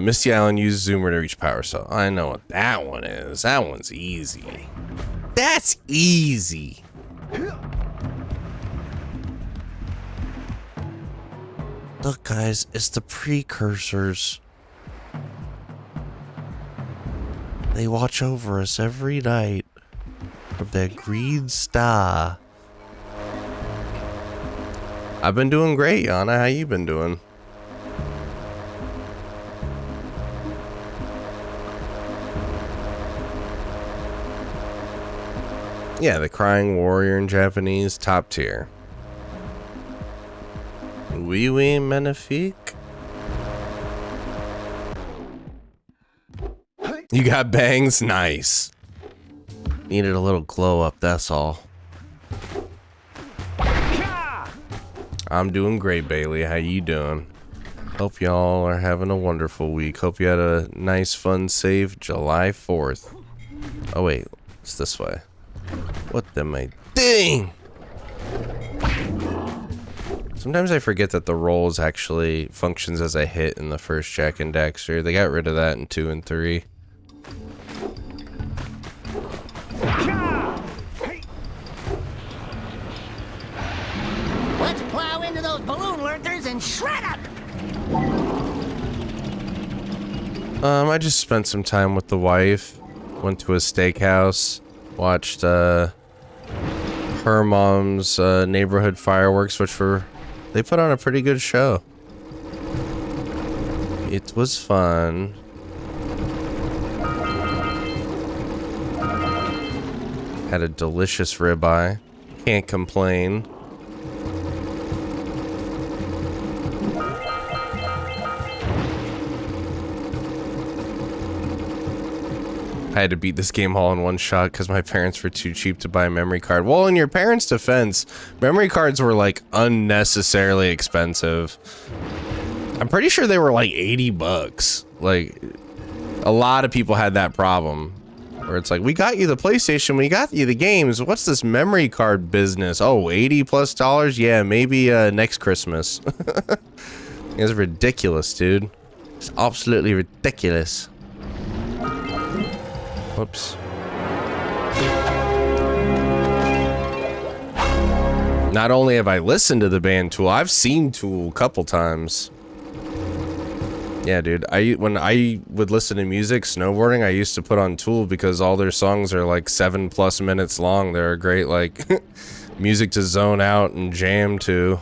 Misty Island uses Zoomer to reach Power Cell. I know what that one is. That one's easy. That's easy. Look, guys, it's the precursors. They watch over us every night from that green star. I've been doing great, Yana. How you been doing? Yeah, the Crying Warrior in Japanese, top tier. Oui, magnifique. You got bangs? Nice. Needed a little glow up, that's all. I'm doing great, Bailey. How you doing? Hope y'all are having a wonderful week. Hope you had a nice, fun, safe July 4th. Oh, wait. It's this way. What am I doing? Sometimes I forget that the rolls actually functions as a hit in the first Jak and Daxter. They got rid of that in 2 and 3. Let's plow into those balloon lurkers and shred up! I just spent some time with the wife. Went to a steakhouse. Watched her mom's neighborhood fireworks, which they put on a pretty good show. It was fun. Had a delicious ribeye. Can't complain. I had to beat this game all in one shot because my parents were too cheap to buy a memory card. Well, in your parents' defense, memory cards were like unnecessarily expensive. I'm pretty sure they were like 80 bucks. Like, a lot of people had that problem. Where it's like, we got you the PlayStation, we got you the games. What's this memory card business? Oh, $80+? Yeah, maybe next Christmas. It's ridiculous, dude. It's absolutely ridiculous. Whoops. Not only have I listened to the band Tool, I've seen Tool a couple times. Yeah, dude. When I would listen to music, snowboarding, I used to put on Tool because all their songs are like 7+ minutes long. They're a great, like, music to zone out and jam to.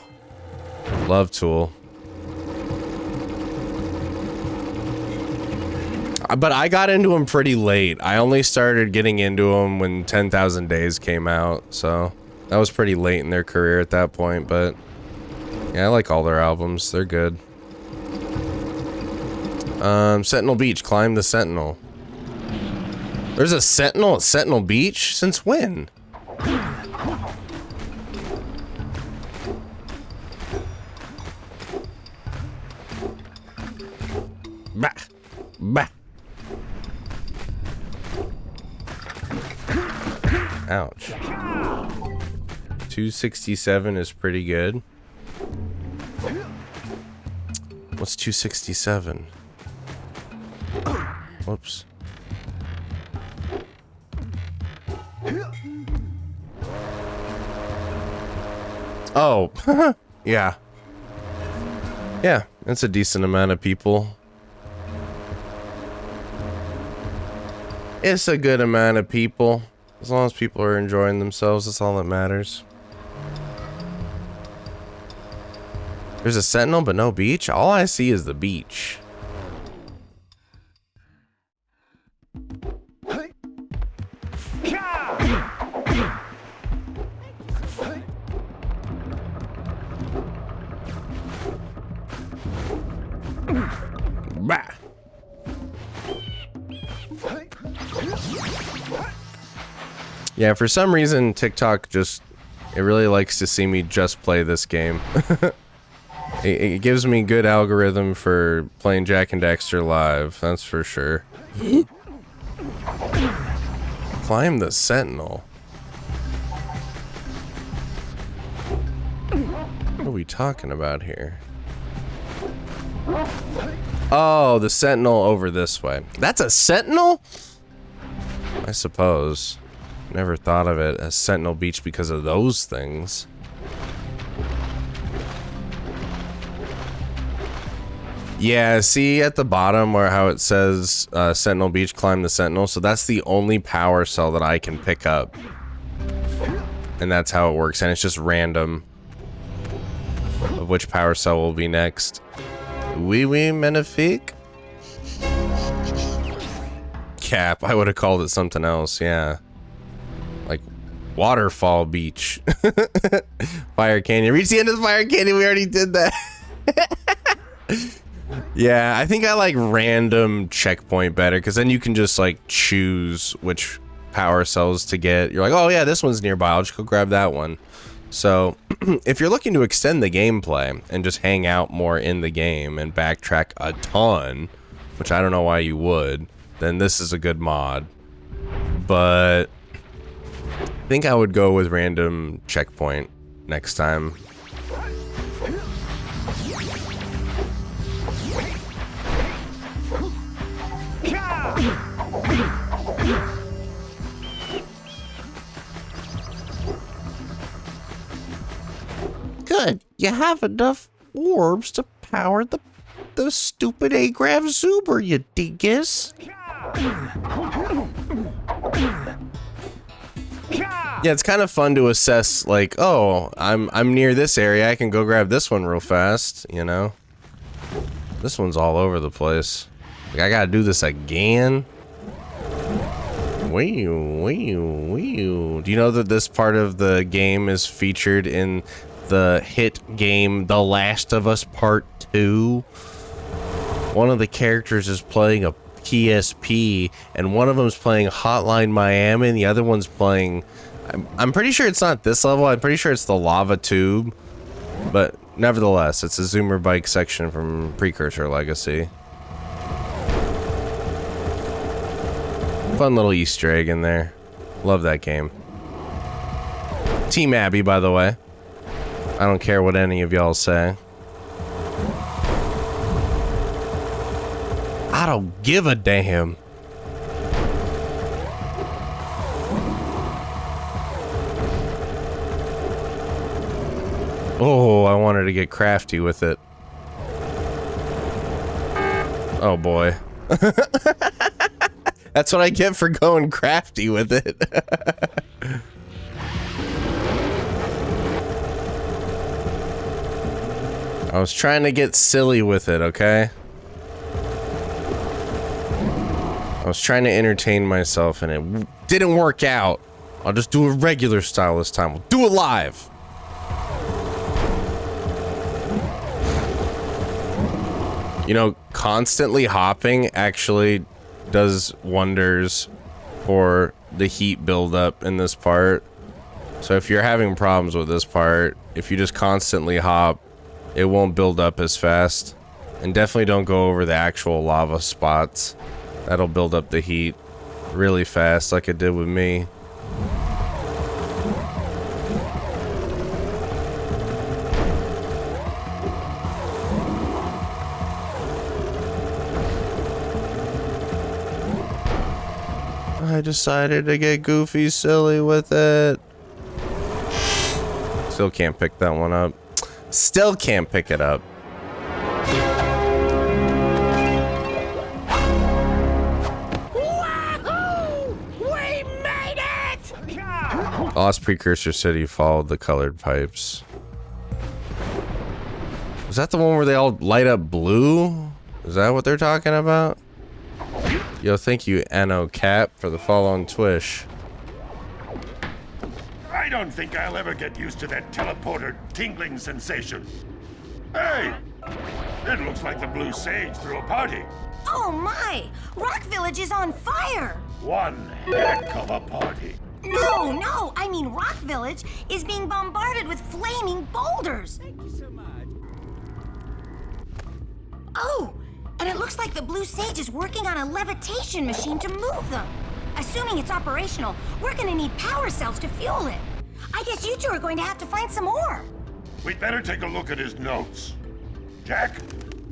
Love Tool. But I got into them pretty late. I only started getting into them when 10,000 Days came out, so that was pretty late in their career at that point. But yeah, I like all their albums. They're good. Sentinel Beach. Climb the Sentinel. There's a Sentinel at Sentinel Beach? Since when? Bah. Bah. Ouch. 267 is pretty good. What's 267? Whoops. Oh, yeah. Yeah, it's a decent amount of people. It's a good amount of people. As long as people are enjoying themselves, that's all that matters. There's a Sentinel, but no beach? All I see is the beach. Bah. Yeah, for some reason, TikTok just, it really likes to see me just play this game. It gives me good algorithm for playing Jak and Daxter live, that's for sure. Climb the Sentinel. What are we talking about here? Oh, the Sentinel over this way. That's a Sentinel? I suppose. Never thought of it as Sentinel Beach because of those things. Yeah, see at the bottom where how it says Sentinel Beach, climb the Sentinel. So that's the only power cell that I can pick up. And that's how it works. And it's just random of which power cell will be next. Oui, magnifique. Cap. I would have called it something else. Yeah. Like Waterfall Beach. Fire Canyon. Reach the end of the Fire Canyon. We already did that. Yeah, I think I like random checkpoint better because then you can just like choose which power cells to get. You're like, oh yeah, this one's nearby. I'll just go grab that one. So if you're looking to extend the gameplay and just hang out more in the game and backtrack a ton, which I don't know why you would, then this is a good mod. But I think I would go with random checkpoint next time. Good. You have enough orbs to power the stupid Agrav Zuber, you dingus. Yeah, it's kind of fun to assess, like, oh, I'm near this area, I can go grab this one real fast, you know? This one's all over the place. Like, I gotta do this again? Do you know that this part of the game is featured in the hit game The Last of Us Part 2? One of the characters is playing a PSP, and one of them's playing Hotline Miami, and the other one's playing. I'm pretty sure it's not this level. I'm pretty sure it's the lava tube, but nevertheless, it's a Zoomer bike section from Precursor Legacy. Fun little Easter egg in there. Love that game. Team Abby, by the way. I don't care what any of y'all say. I don't give a damn. Oh, I wanted to get crafty with it. Oh boy. That's what I get for going crafty with it. I was trying to get silly with it, okay? I was trying to entertain myself and it didn't work out. I'll just do a regular style this time. We'll do it live. You know, constantly hopping actually does wonders for the heat buildup in this part. So if you're having problems with this part, if you just constantly hop, it won't build up as fast. And definitely don't go over the actual lava spots. That'll build up the heat really fast like it did with me. I decided to get goofy silly with it. Still can't pick that one up. Still can't pick it up. Wahoo! We made it! Lost Precursor City followed the colored pipes. Was that the one where they all light up blue? Is that what they're talking about? Yo, thank you, Anno Cap, for the follow on Twitch. I don't think I'll ever get used to that teleporter tingling sensation. Hey! It looks like the Blue Sage threw a party. Oh my! Rock Village is on fire! One heck of a party. No, I mean Rock Village is being bombarded with flaming boulders. Thank you so much. Oh, and it looks like the Blue Sage is working on a levitation machine to move them. Assuming it's operational, we're gonna need power cells to fuel it. I guess you two are going to have to find some more. We'd better take a look at his notes. Jack,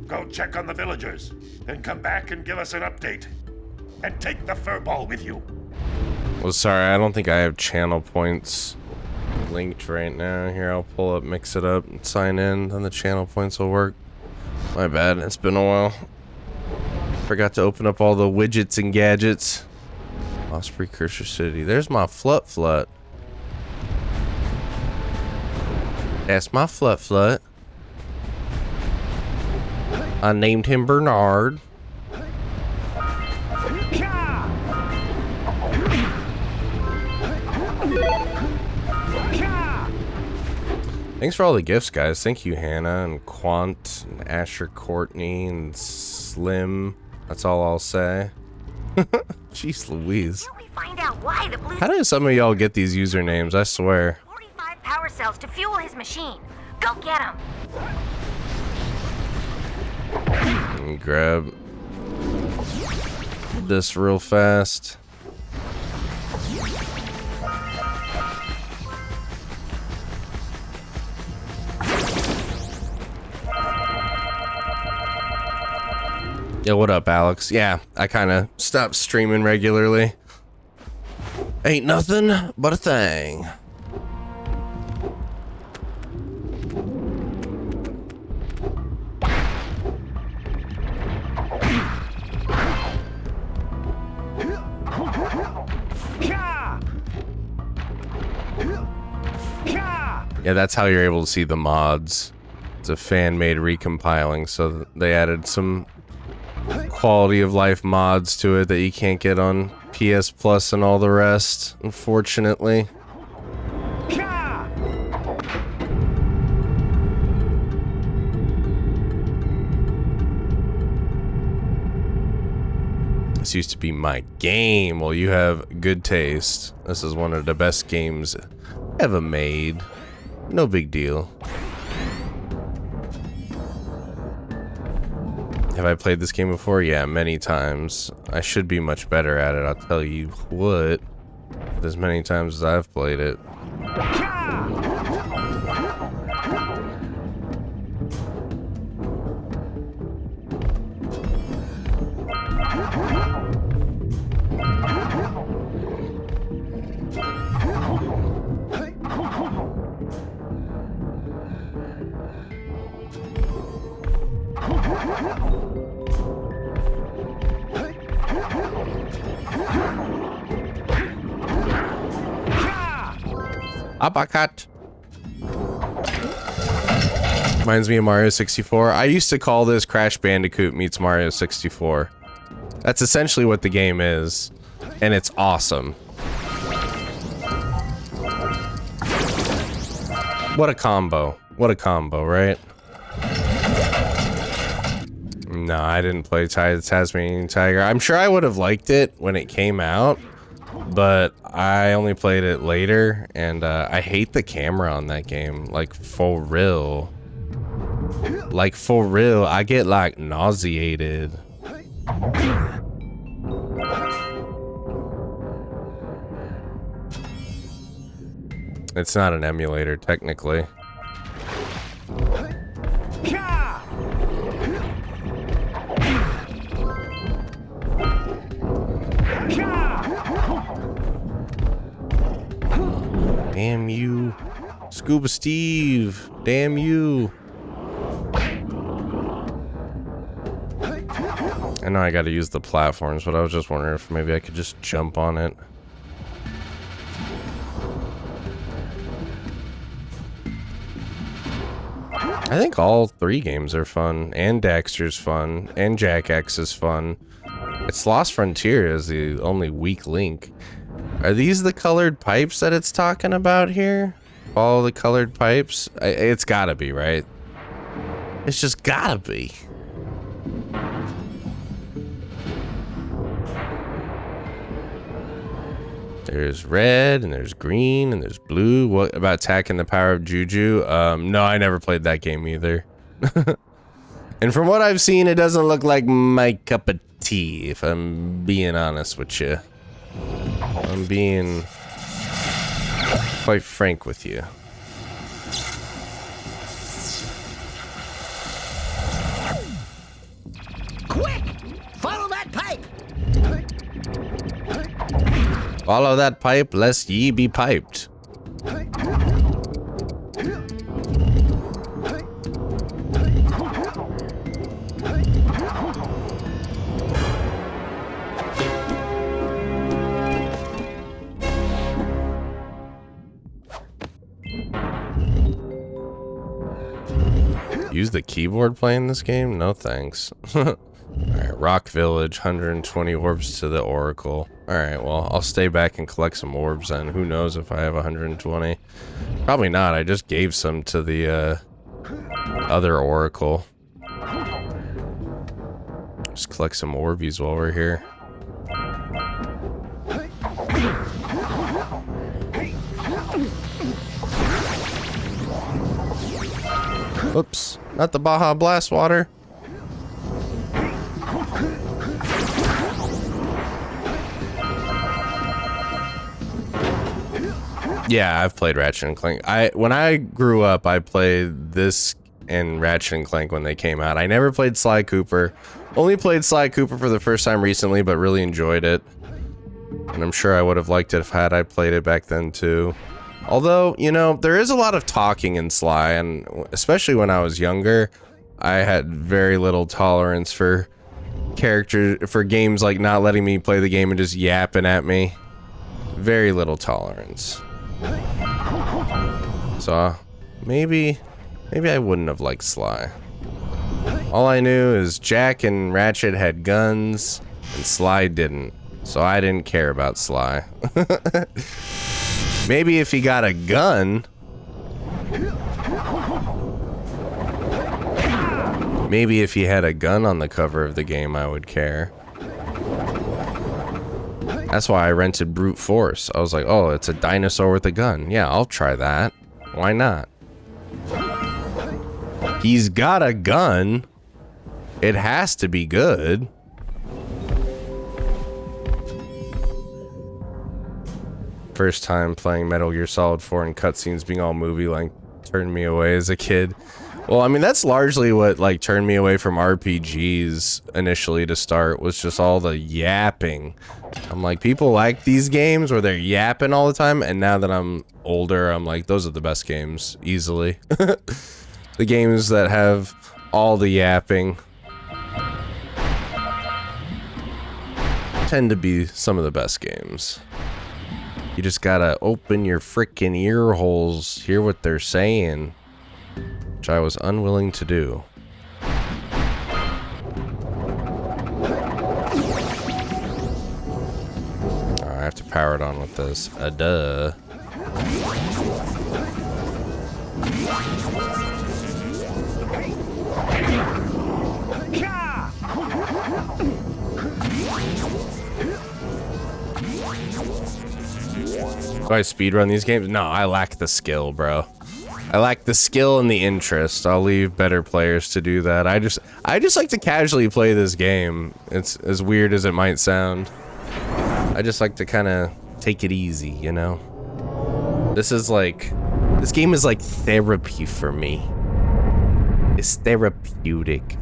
go check on the villagers, then come back and give us an update. And take the fur ball with you. Well, sorry, I don't think I have channel points linked right now. Here, I'll pull up, mix it up, and sign in, then the channel points will work. My bad, it's been a while. Forgot to open up all the widgets and gadgets. Lost Precursor City. There's my Flut. That's my Flut. I named him Bernard. Thanks for all the gifts, guys. Thank you, Hannah and Quant and Asher Courtney and Slim. That's all I'll say. Jeez Louise. Can we find out why the Blue How do some of y'all get these usernames? I swear. 45 power cells to fuel his machine. Go get him. Let me grab this real fast. Yo, what up, Alex? Yeah, I kind of stopped streaming regularly. Ain't nothing but a thing. Yeah, that's how you're able to see the mods. It's a fan-made recompiling, so they added some quality of life mods to it that you can't get on PS Plus and all the rest, unfortunately. This used to be my game. Well, you have good taste. This is one of the best games ever made. No big deal. Have I played this game before? Yeah, many times. I should be much better at it, I'll tell you what. As many times as I've played it. Uppercut. Reminds me of Mario 64. I used to call this Crash Bandicoot meets Mario 64. That's essentially what the game is, and it's awesome. What a combo. What a combo, right? No, I didn't play Tasmanian Tiger. I'm sure I would have liked it when it came out, but I only played it later, and I hate the camera on that game. Like, for real. Like, for real. I get, like, nauseated. It's not an emulator, technically. Damn you. Scuba Steve. Damn you. I know I gotta use the platforms, but I was just wondering if maybe I could just jump on it. I think all three games are fun, and Daxter's fun, and Jack X is fun. It's Lost Frontier is the only weak link. Are these the colored pipes that it's talking about here? All the colored pipes? It's gotta be, right? It's just gotta be. There's red, and there's green, and there's blue. What about attacking the power of Juju? No, I never played that game either. And from what I've seen, it doesn't look like my cup of tea, if I'm being honest with you. I'm being quite frank with you. Quick! Follow that pipe! Follow that pipe, lest ye be piped. Use the keyboard playing this game? No thanks. Alright, Rock Village, 120 orbs to the Oracle. Alright, well, I'll stay back and collect some orbs then. Who knows if I have 120? Probably not, I just gave some to the other Oracle. Just collect some Orbies while we're here. Oops, not the Baja Blast water. Yeah, I've played Ratchet and Clank. When I grew up, I played this and Ratchet and Clank when they came out. I never played Sly Cooper. Only played Sly Cooper for the first time recently, but really enjoyed it. And I'm sure I would have liked it if I played it back then too. Although, you know, there is a lot of talking in Sly, and especially when I was younger, I had very little tolerance for games like not letting me play the game and just yapping at me. Very little tolerance. So, maybe I wouldn't have liked Sly. All I knew is Jack and Ratchet had guns, and Sly didn't. So I didn't care about Sly. Maybe if he got a gun. Maybe if he had a gun on the cover of the game, I would care. That's why I rented Brute Force. I was like, oh, it's a dinosaur with a gun. Yeah, I'll try that. Why not? He's got a gun. It has to be good. First time playing Metal Gear Solid 4 and cutscenes being all movie like turned me away as a kid. Well, I mean, that's largely what like turned me away from RPGs initially to start, was just all the yapping. I'm like, people like these games where they're yapping all the time, and now that I'm older, I'm like, those are the best games, easily. The games that have all the yapping tend to be some of the best games. You just gotta open your frickin' ear holes, hear what they're saying, which I was unwilling to do. I have to power it on with this. Duh. Do I speedrun these games? No, I lack the skill, bro. I lack the skill and the interest. I'll leave better players to do that. I just like to casually play this game. It's as weird as it might sound. I just like to kind of take it easy, you know? This game is like therapy for me. It's therapeutic.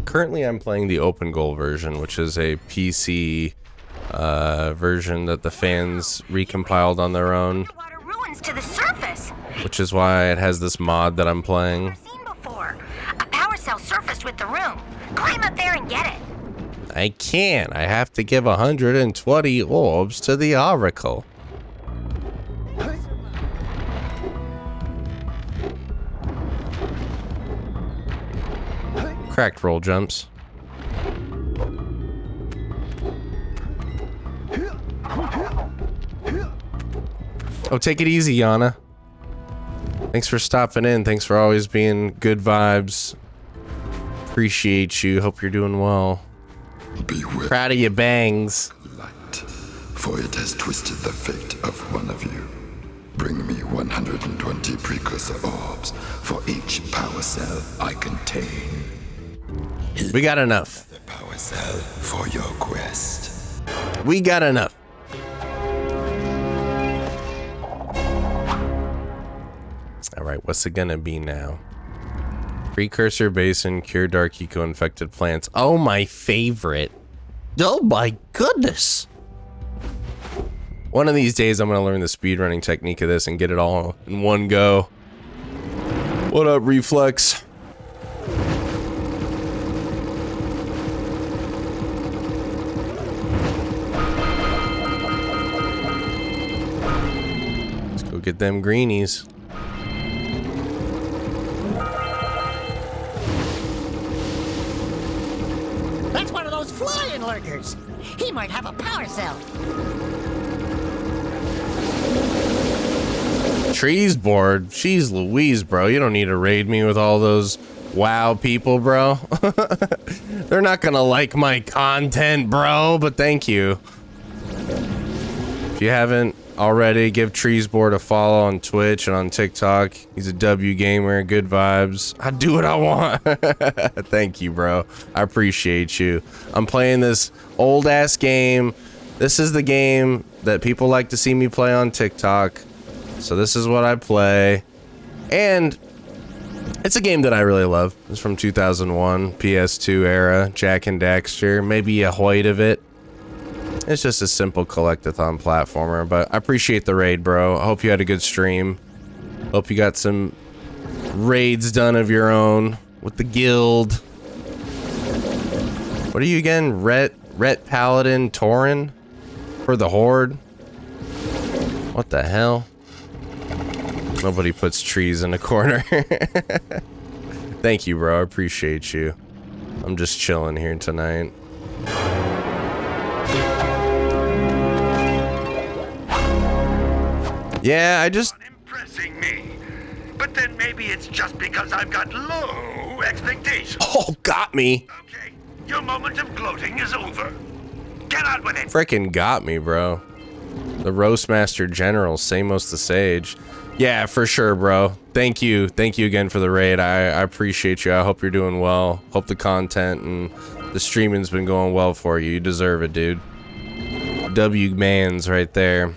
Currently, I'm playing the open goal version, which is a PC version that the fans recompiled on their own. To the surface. Which is why it has this mod that I'm playing. Never seen before. A power cell surfaced with the room. Climb up there and get it. I can't. I have to give 120 orbs to the Oracle. Cracked roll jumps. Oh, take it easy, Yana. Thanks for stopping in. Thanks for always being good vibes. Appreciate you. Hope you're doing well. Beware. Proud of your bangs. Light, for it has twisted the fate of one of you. Bring me 120 precursor orbs for each power cell I contain. We got enough. The power cell for your quest. We got enough. All right, what's it gonna be now? Precursor basin, cure dark eco-infected plants. Oh, my favorite. Oh my goodness. One of these days, I'm gonna learn the speedrunning technique of this and get it all in one go. What up, Reflex? Let's go get them greenies. That's one of those flying lurkers. He might have a power cell. Trees board. Jeez Louise, bro. You don't need to raid me with all those WoW people, bro. They're not gonna like my content, bro, but thank you. If you haven't already, give Treesboard a follow on Twitch and on TikTok. He's a W gamer, good vibes. I do what I want. Thank you, bro. I appreciate you. I'm playing this old ass game. This is the game that people like to see me play on TikTok. So this is what I play. And it's a game that I really love. It's from 2001, PS2 era, Jak and Daxter, maybe a white of it. It's just a simple collectathon platformer, but I appreciate the raid, bro. I hope you had a good stream. Hope you got some raids done of your own with the guild. What are you again? Ret Paladin Tauren? For the Horde? What the hell? Nobody puts trees in a corner. Thank you, bro. I appreciate you. I'm just chilling here tonight. Yeah, I just... Impressing me. But then maybe it's just because I've got low expectations. Oh, got me. Okay, your moment of gloating is over. Get on with it. Frickin' got me, bro. The Roastmaster General, Samos the Sage. Yeah, for sure, bro. Thank you. Thank you again for the raid. I appreciate you. I hope you're doing well. Hope the content and the streaming's been going well for you. You deserve it, dude. W mans right there.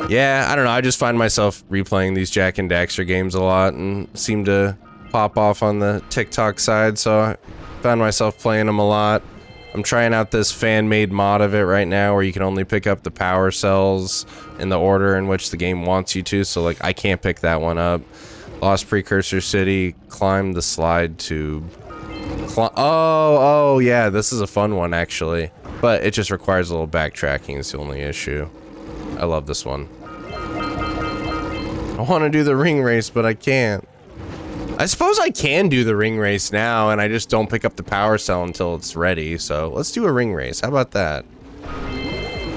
Yeah, I don't know. I just find myself replaying these Jak and Daxter games a lot and seem to pop off on the TikTok side, so I found myself playing them a lot. I'm trying out this fan-made mod of it right now where you can only pick up the power cells in the order in which the game wants you to, so like I can't pick that one up. Lost Precursor City, climb the slide tube. Oh yeah, this is a fun one actually, but it just requires a little backtracking is the only issue. I love this one. I want to do the ring race, but I can't. I suppose I can do the ring race now, and I just don't pick up the power cell until it's ready, so let's do a ring race. How about that?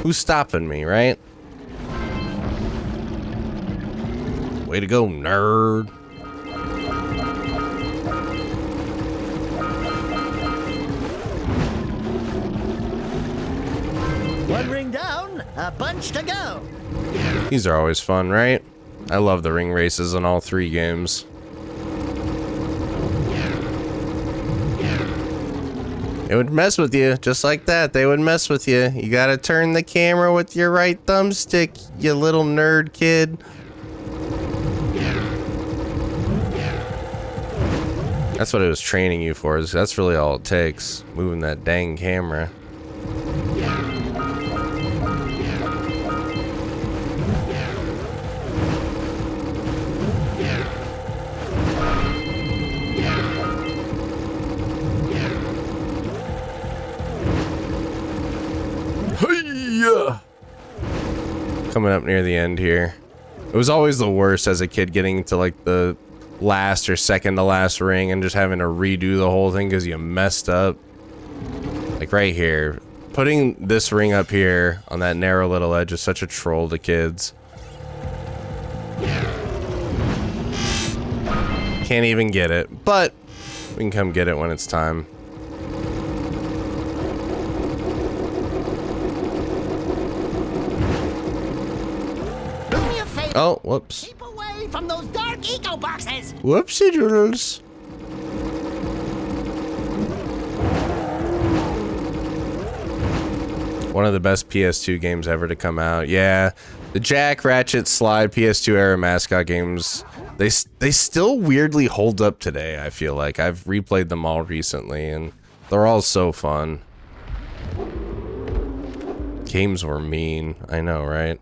Who's stopping me, right? Way to go, nerd. One ring down, a bunch to go. These are always fun, right? I love the ring races in all 3 games. It would mess with you, just like that. They would mess with you. You gotta turn the camera with your right thumbstick, you little nerd kid. That's what it was training you for. That's really all it takes. Moving that dang camera. Coming up near the end here. It was always the worst as a kid getting to like the last or second to last ring and just having to redo the whole thing because you messed up. Like right here. Putting this ring up here on that narrow little edge is such a troll to kids. Can't even get it, but we can come get it when it's time. Oh, whoops. Keep away from those dark eco boxes. Whoopsie doodles. One of the best PS2 games ever to come out. Yeah, the Jak, Ratchet, Slide PS2 era mascot games, they still weirdly hold up today, I feel like. I've replayed them all recently, and they're all so fun. Games were mean. I know, right?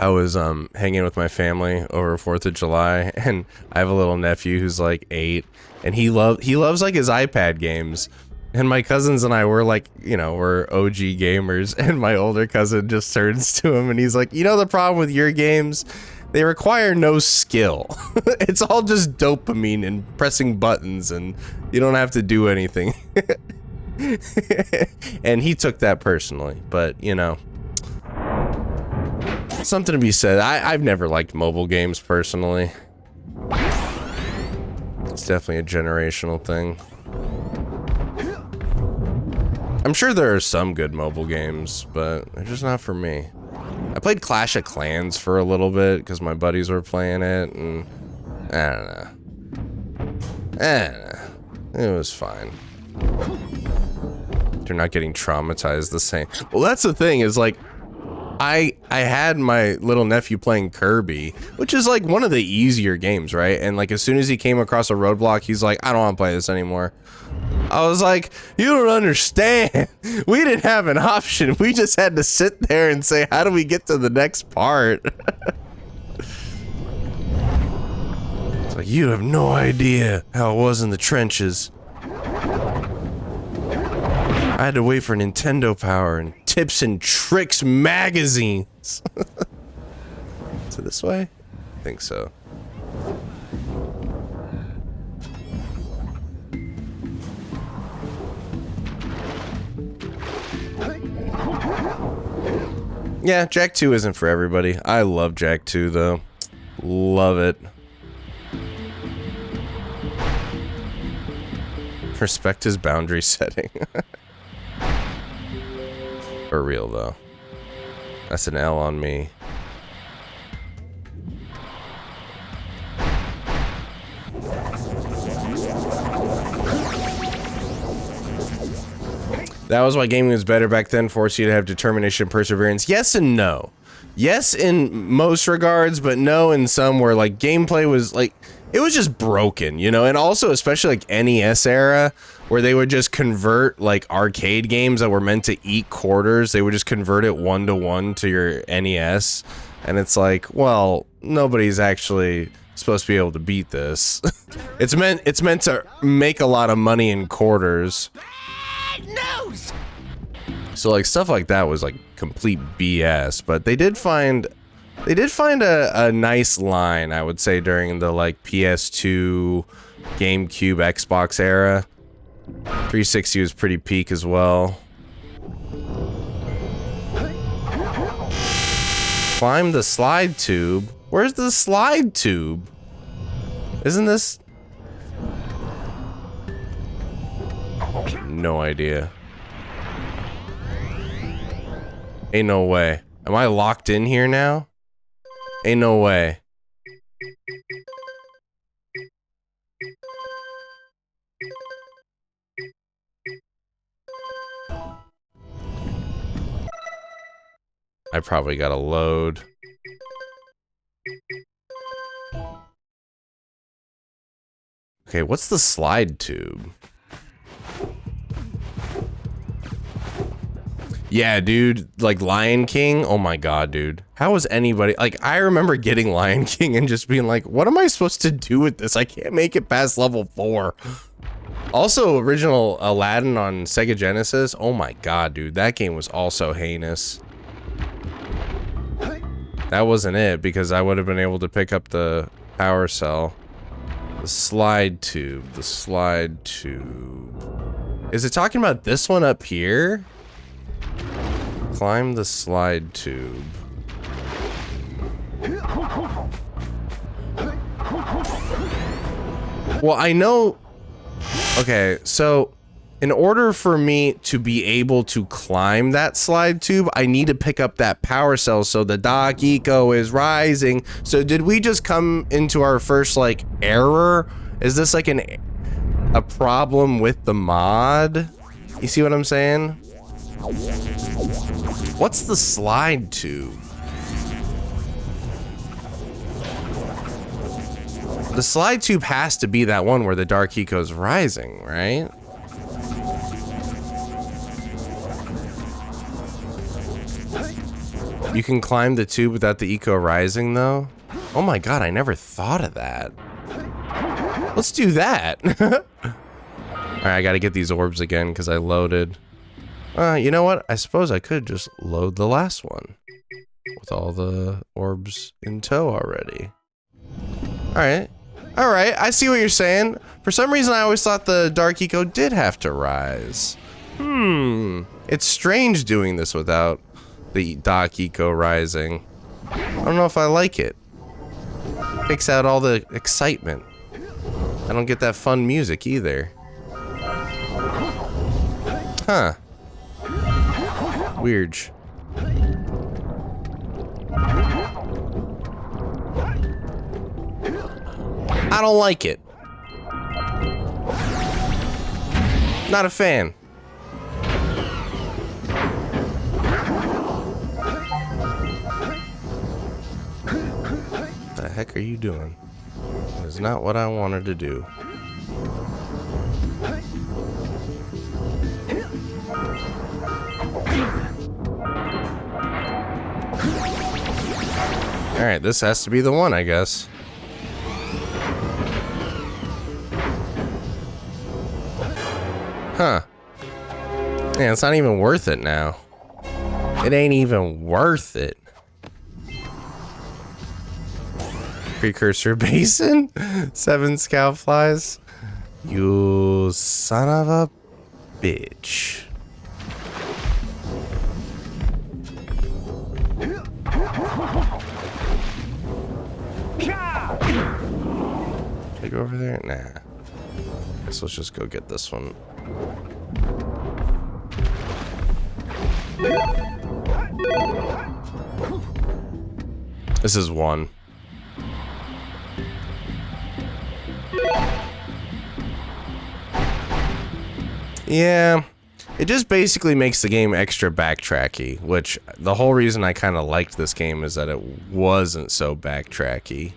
I was hanging with my family over 4th of July, and I have a little nephew who's like 8, and he loves like his iPad games. And my cousins and I were like, you know, we're OG gamers, and my older cousin just turns to him and he's like, you know, the problem with your games, they require no skill. It's all just dopamine and pressing buttons, and you don't have to do anything. And he took that personally, but you know, something to be said. I've never liked mobile games personally. It's definitely a generational thing. I'm sure there are some good mobile games, but they're just not for me. I played Clash of Clans for a little bit because my buddies were playing it, and I don't know. It was fine. You're not getting traumatized the same. Well, that's the thing, is like, I had my little nephew playing Kirby, which is like one of the easier games, right? And like as soon as he came across a roadblock, he's like, I don't want to play this anymore. I was like, you don't understand. We didn't have an option. We just had to sit there and say, how do we get to the next part? It's like, you have no idea how it was in the trenches. I had to wait for Nintendo Power and Tips and Tricks magazines. Is it this way? I think so. Yeah, Jack 2 isn't for everybody. I love Jack 2 though. Love it. Respect his boundary setting. For real though. That's an L on me. That was why gaming was better back then, forced you to have determination and perseverance. Yes and no. Yes in most regards, but no in some, where like gameplay was like, it was just broken, you know? And also, especially like NES era, where they would just convert like arcade games that were meant to eat quarters, they would just convert it 1-to-1 to your NES. And it's like, well, nobody's actually supposed to be able to beat this. It's meant to make a lot of money in quarters. News! So like stuff like that was like complete BS, but they did find a nice line, I would say, during the like PS2, GameCube, Xbox era. 360 was pretty peak as well. Climb the slide tube. Where's the slide tube? Isn't this? No idea. Ain't no way. Am I locked in here now? Ain't no way. I probably gotta load. Okay, what's the slide tube? Yeah, dude, like Lion King. Oh my god, dude. How was anybody like, I remember getting Lion King and just being like, what am I supposed to do with this? I can't make it past level 4. Also, original Aladdin on Sega Genesis. Oh my god, dude, that game was also heinous. That wasn't it, because I would have been able to pick up the Powercell. The slide tube, the slide tube. Is it talking about this one up here? Climb the slide tube. Well, I know. Okay, so in order for me to be able to climb that slide tube, I need to pick up that Powercell, so the Dark Eco is rising. So did we just come into our first like error? Is this like a problem with the mod? You see what I'm saying? What's the slide tube? The slide tube has to be that one where the Dark Eco's rising, right? You can climb the tube without the eco rising, though? Oh my god, I never thought of that. Let's do that. Alright, I gotta get these orbs again because I loaded. You know what? I suppose I could just load the last one with all the orbs in tow already. Alright. Alright, I see what you're saying. For some reason, I always thought the Dark Eco did have to rise. It's strange doing this without the Dark Eco rising. I don't know if I like it. Takes out all the excitement. I don't get that fun music either. Huh. Weird. I don't like it. Not a fan. What the heck are you doing? That is not what I wanted to do. Alright, this has to be the one, I guess. Huh. Yeah, it's not even worth it now. It ain't even worth it. Precursor basin? 7 scout flies? You son of a bitch. Can I go over there? Nah. Guess let's just go get this one. This is one. Yeah, it just basically makes the game extra backtracky, which the whole reason I kind of liked this game is that it wasn't so backtracky.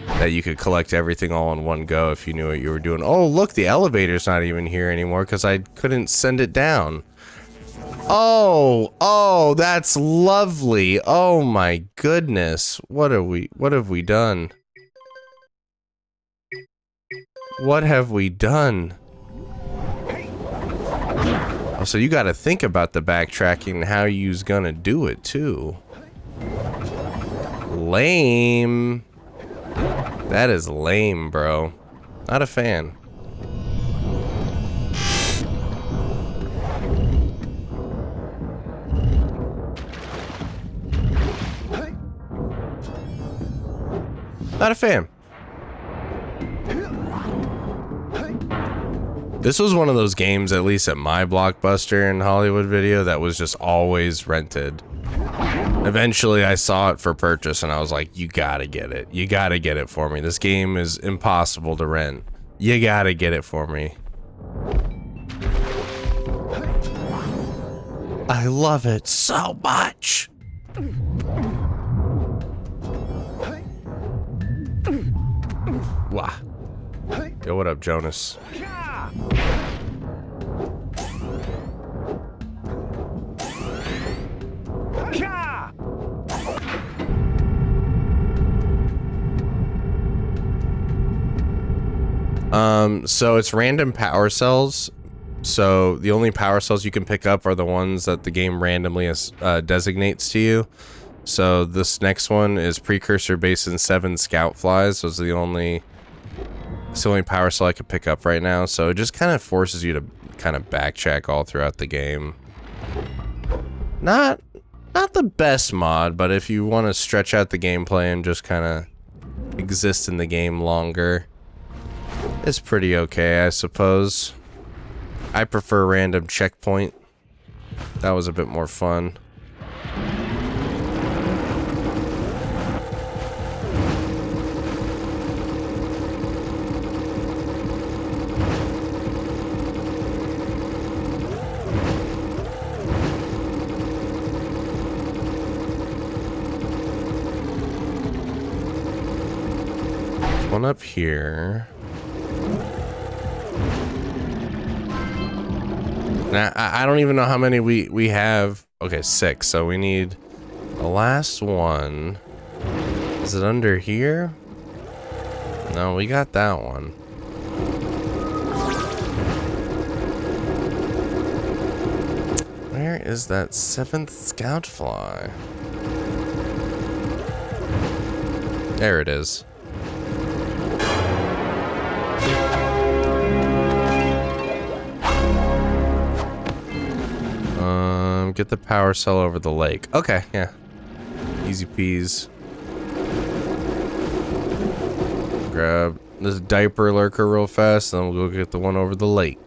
That you could collect everything all in one go if you knew what you were doing. Oh, look, the elevator's not even here anymore because I couldn't send it down. Oh, that's lovely. Oh my goodness. What have we done? What have we done? Oh, so you gotta think about the backtracking and how you's gonna do it too. Lame. That is lame, bro. Not a fan. Not a fan. This was one of those games, at least at my Blockbuster in Hollywood Video, that was just always rented. Eventually I saw it for purchase and I was like, you gotta get it. You gotta get it for me. This game is impossible to rent. You gotta get it for me. I love it so much. Wow. Yo, what up, Jonas? So it's random power cells. So the only power cells you can pick up are the ones that the game randomly designates to you. So this next one is precursor based in 7 scout flies. Those are it's the only power cell I could pick up right now. So it just kind of forces you to kind of backtrack all throughout the game. Not the best mod, but if you want to stretch out the gameplay and just kind of exist in the game longer, it's pretty okay, I suppose. I prefer random checkpoint. That was a bit more fun. One up here. Now, I don't even know how many we have. Okay, 6. So we need the last one. Is it under here? No, we got that one. Where is that 7th scout fly? There it is. Get the power cell over the lake. Okay, yeah. Easy peas. Grab this diaper lurker real fast, and then we'll go get the one over the lake.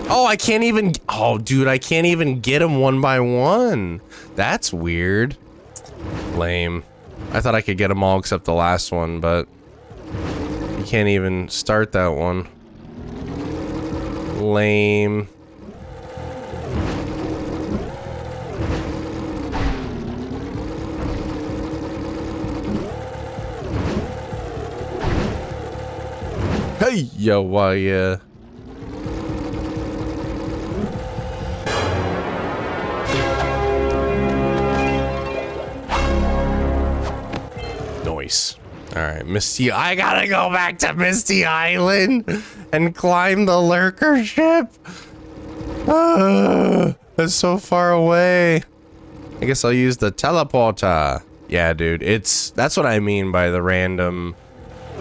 Oh, I can't even... Oh, dude, I can't even get them one by one. That's weird. Lame. I thought I could get them all except the last one, but... You can't even start that one. Lame. Hey, yo, why, Nice. Alright, Misty, I gotta go back to Misty Island and climb the lurker ship. That's so far away. I guess I'll use the teleporter. Yeah, dude, that's what I mean by the random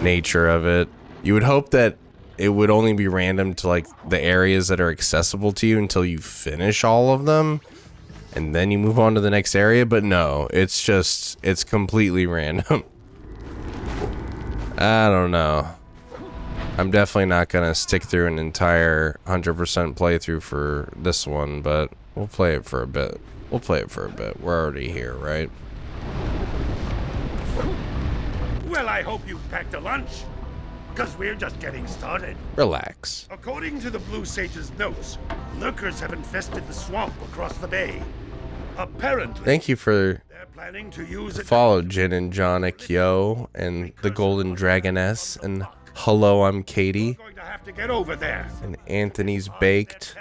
nature of it. You would hope that it would only be random to like the areas that are accessible to you until you finish all of them. and then you move on to the next area, but no, it's completely random. I don't know. I'm definitely not gonna stick through an entire 100% playthrough for this one, but we'll play it for a bit. We're already here, right? Well, I hope you've packed a lunch, because we're just getting started. Relax. According to the Blue Sage's notes, lurkers have infested the swamp across the bay. Apparently, Thank you for they're planning to use it. follow Jin and Jonic Yo and the Golden Dragoness and hello, I'm Katie. We're going to have to get over there. And Anthony's Baked.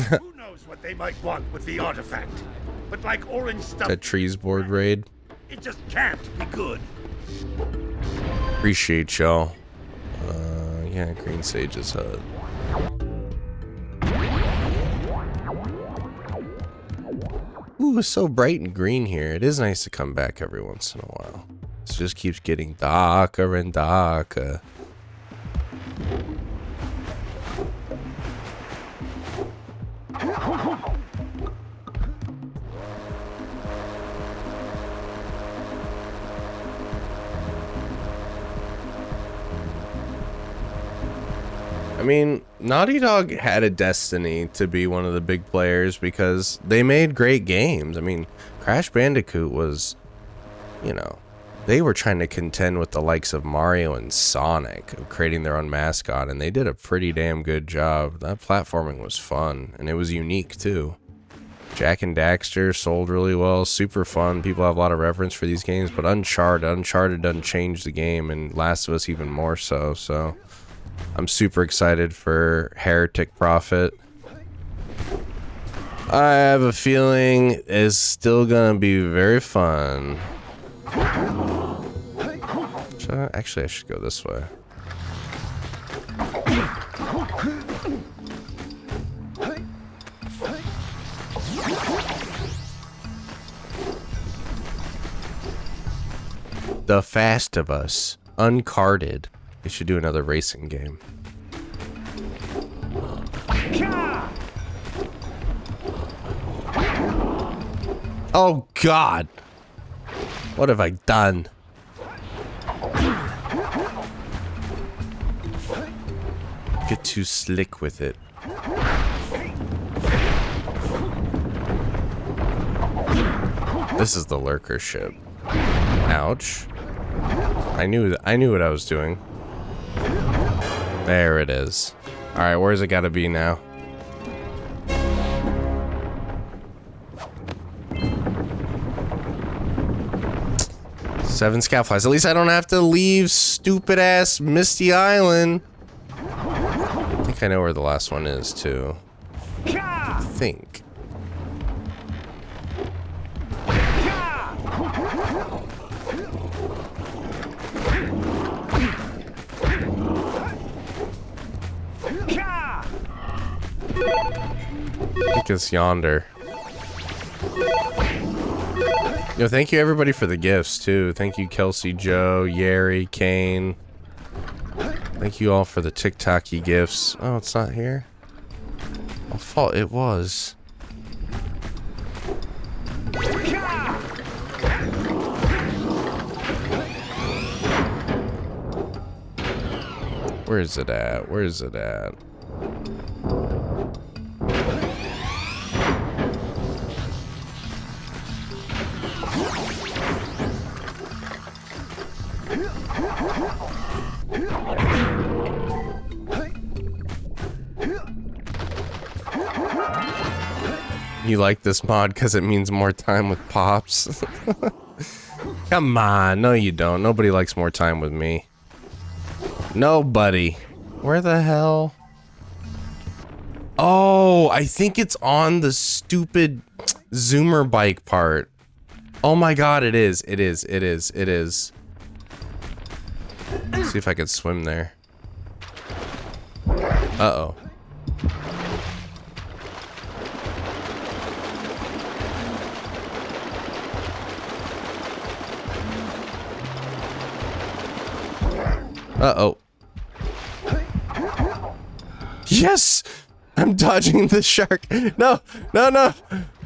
Who knows what they might want with the artifact? But like orange stuff, The Trees Board Raid. it just can't be good. Appreciate y'all. Yeah, Green Sage's HUD. Ooh, it's so bright and green here. It is nice to come back every once in a while. It just keeps getting darker and darker. I mean, Naughty Dog had a destiny to be one of the big players because they made great games. I mean, Crash Bandicoot was, you know, they were trying to contend with the likes of Mario and Sonic of creating their own mascot, and they did a pretty damn good job. That platforming was fun, and it was unique too. Jak and Daxter sold really well, super fun. People have a lot of reference for these games, but Uncharted doesn't change the game, and Last of Us even more so, so I'm super excited for Heretic Prophet. I have a feeling it's still gonna be very fun. Actually, I should go this way. The Fast of Us, uncarded. They should do another racing game. Oh God! What have I done? Get too slick with it. This is the lurker ship. Ouch. I knew what I was doing. There it is. Alright, where's it gotta be now? Seven Scoutflies. At least I don't have to leave stupid ass Misty Island. I think I know where the last one is too. I think. I think it's yonder. Yo, thank you everybody for the gifts too. Thank you Kelsey, Joe, Yeri, Kane. Thank you all for the TikTok-y gifts. Oh, it's not here? I thought it was. Where is it at? Where is it at? You like this mod because it means more time with Pops? Come on, no you don't. Nobody likes more time with me. Nobody. Where the hell? Oh, I think it's on the stupid Zoomer bike part. Oh my God, it is. It is. It is. It is. Let's see if I can swim there. Uh-oh. Uh-oh. Yes! I'm dodging the shark. No, no, no.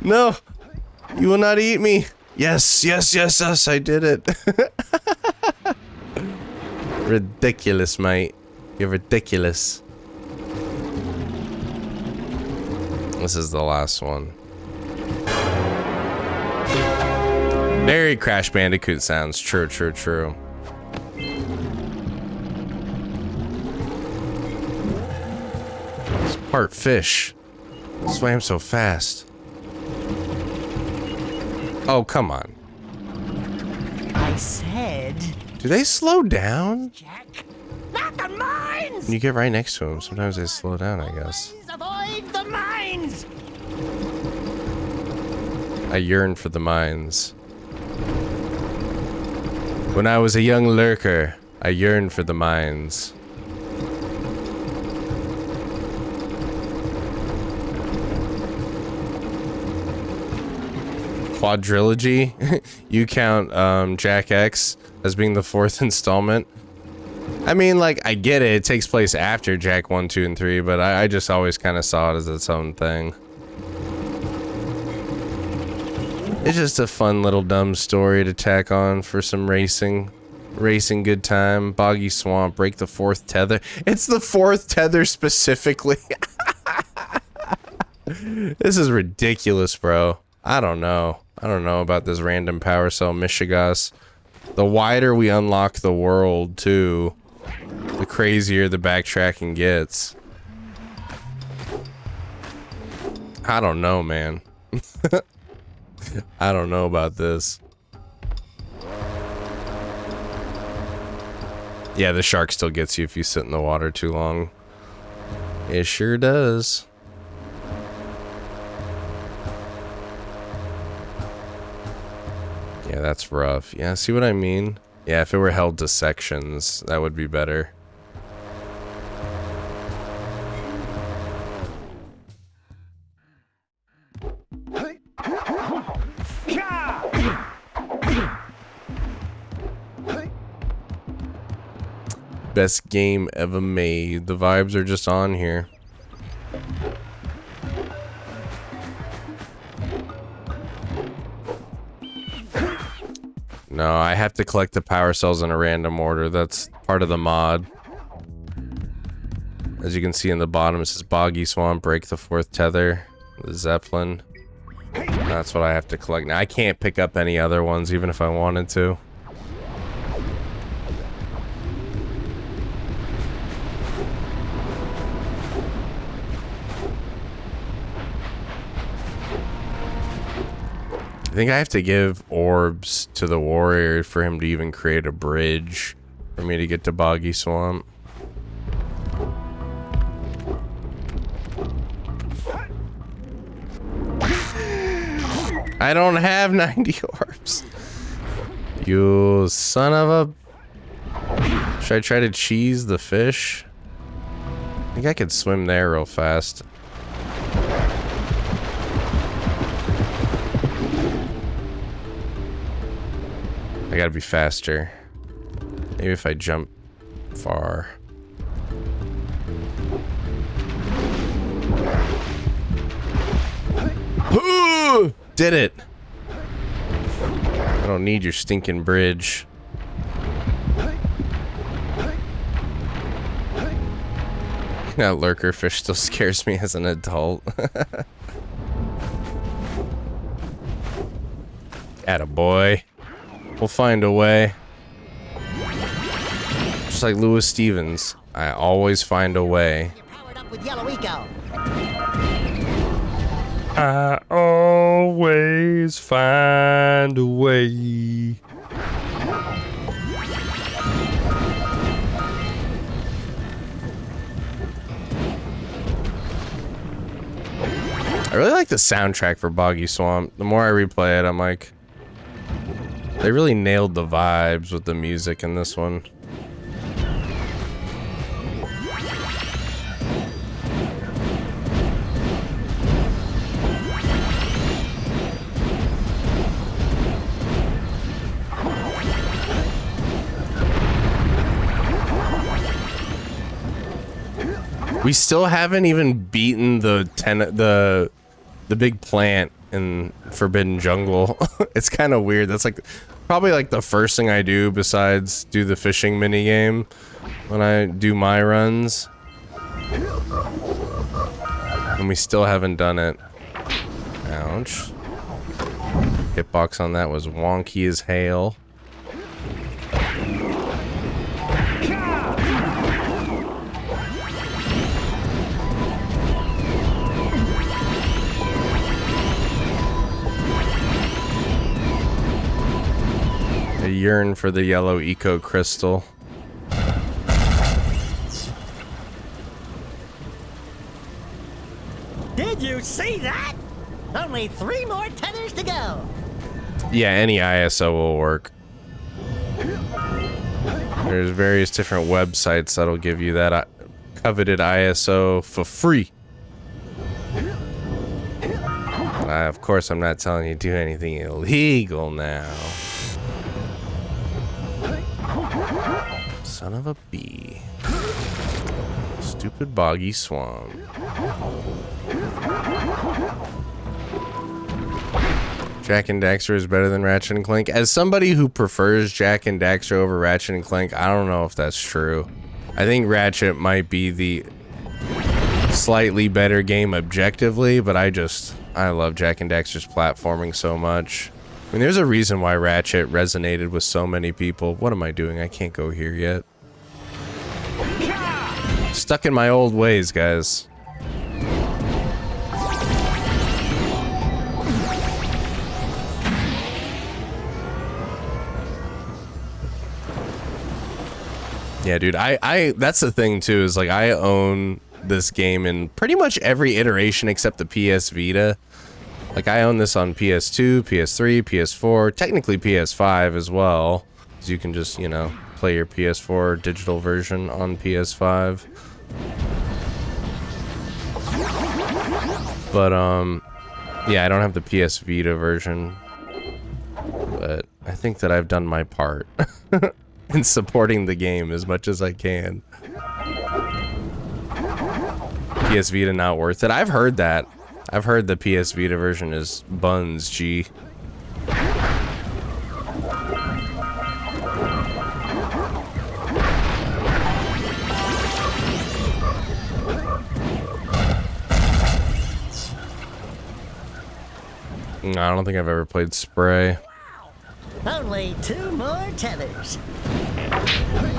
No! You will not eat me! Yes, yes, yes, yes, I did it. Ridiculous, mate. You're ridiculous. This is the last one. Very Crash Bandicoot sounds. True, true, true. It's part fish. Swam so fast. Oh, come on. I said... Do they slow down? Jack, not the mines! When you get right next to them, sometimes they slow down, I guess. Avoid the mines! I yearn for the mines. When I was a young lurker, I yearned for the mines. Quadrilogy? You count Jack X as being the 4th installment? I mean, like, I get it. It takes place after Jack 1, 2, and 3, but I just always kind of saw it as its own thing. It's just a fun little dumb story to tack on for some racing. Racing good time. Boggy Swamp. Break the 4th tether. It's the 4th tether specifically. This is ridiculous, bro. I don't know. I don't know about this random Powercell Michigas. The wider we unlock the world, too, the crazier the backtracking gets. I don't know, man. I don't know about this. Yeah, the shark still gets you if you sit in the water too long. It sure does. Yeah, that's rough. Yeah, see what I mean? Yeah, if it were held to sections, that would be better. Best game ever made. The vibes are just on here. No, I have to collect the power cells in a random order. That's part of the mod. As you can see in the bottom, it says Boggy Swamp, break the 4th tether, the Zeppelin. That's what I have to collect. Now, I can't pick up any other ones, even if I wanted to. I think I have to give orbs to the warrior for him to even create a bridge for me to get to Boggy Swamp. I don't have 90 orbs. You son of a... Should I try to cheese the fish? I think I could swim there real fast. I gotta be faster. Maybe if I jump far. Did it! I don't need your stinking bridge. That lurker fish still scares me as an adult. Attaboy. We'll find a way. Just like Lewis Stevens, I always find a way. Powered up with Yellow Eco. I always find a way. I really like the soundtrack for Boggy Swamp. The more I replay it, I'm like, they really nailed the vibes with the music in this one. We still haven't even beaten the big plant in Forbidden Jungle. It's kind of weird. That's like probably like the first thing I do besides do the fishing mini game when I do my runs. And we still haven't done it. Ouch. Hitbox on that was wonky as hail. I yearn for the yellow eco crystal. Did you see that? Only 3 more tethers to go. Yeah, any ISO will work. There's various different websites that'll give you that coveted ISO for free. But of course, I'm not telling you to do anything illegal now. Son of a bee. Stupid boggy swamp. Jak and Daxter is better than Ratchet and Clank. As somebody who prefers Jak and Daxter over Ratchet and Clank, I don't know if that's true. I think Ratchet might be the slightly better game objectively, but I love Jak and Daxter's platforming so much. I mean, there's a reason why Ratchet resonated with so many people. What am I doing? I can't go here yet. Stuck in my old ways, guys. Yeah, dude, I that's the thing too, is like I own this game in pretty much every iteration except the PS Vita. Like I own this on PS2, PS3, PS4, technically PS5 as well. So you can just, you know, play your PS4 digital version on PS5. But yeah, I don't have the PS Vita version. But I think that I've done my part. In supporting the game as much as I can. PS Vita not worth it. I've heard that. I've heard the PS Vita version is buns, G. I don't think I've ever played Spray. Only 2 more tethers.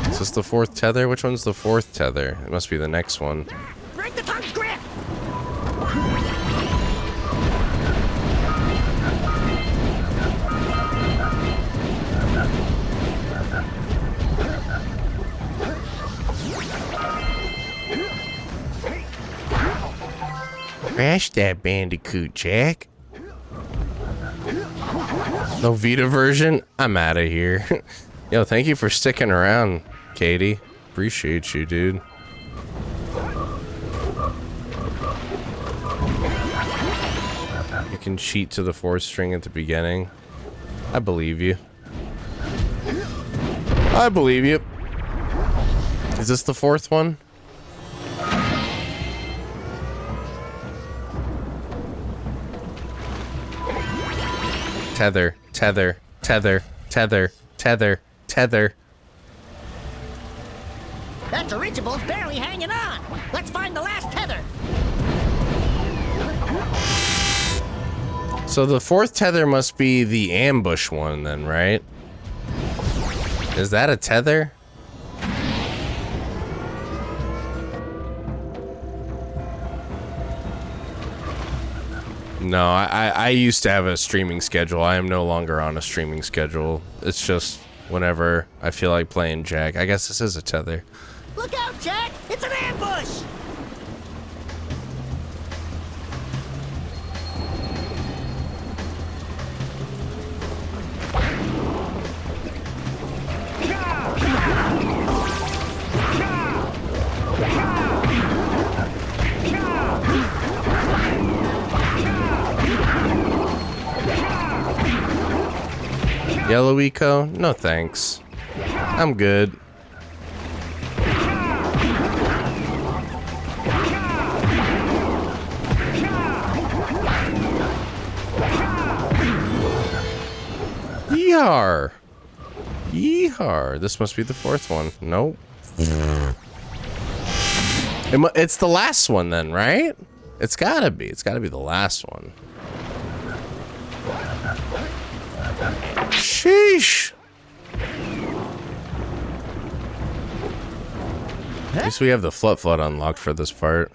Is this the 4th tether? Which one's the 4th tether? It must be the next one. Break the tongue's grip. Crash that bandicoot, Jak. No Vita version? I'm out of here. Yo, thank you for sticking around, Katie. Appreciate you, dude. You can cheat to the 4th string at the beginning. I believe you. I believe you. Is this the 4th one? Tether, tether, tether, tether, tether, tether. That dirigible's barely hanging on. Let's find the last tether. So the 4th tether must be the ambush one then, right? Is that a tether? No, I used to have a streaming schedule. I am no longer on a streaming schedule. It's just whenever I feel like playing Jak. I guess this is a tether. Look out, Jak! It's an ambush! Yellow eco? No thanks. I'm good. Yeehar. Yeehar. This must be the fourth one. Nope. It's the last one then, right? It's gotta be. It's gotta be the last one. Sheesh. At least we have the flood unlocked for this part.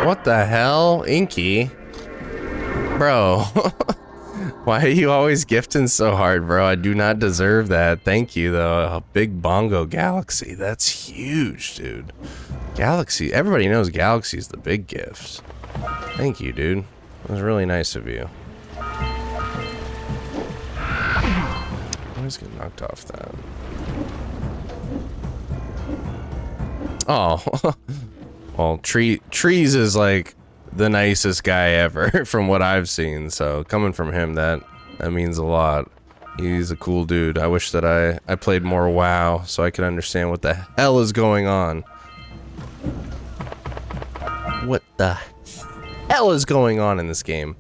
What the hell? Inky? Bro. Why are you always gifting so hard, bro? I do not deserve that. Thank you, though. A big bongo galaxy. That's huge, dude. Galaxy. Everybody knows Galaxy's the big gift. Thank you, dude. That was really nice of you. I always get knocked off that. Oh. Well, Trees is like the nicest guy ever from what I've seen. So coming from him, that means a lot. He's a cool dude. I wish that I played more WoW so I could understand what the hell is going on. What the hell is going on in this game?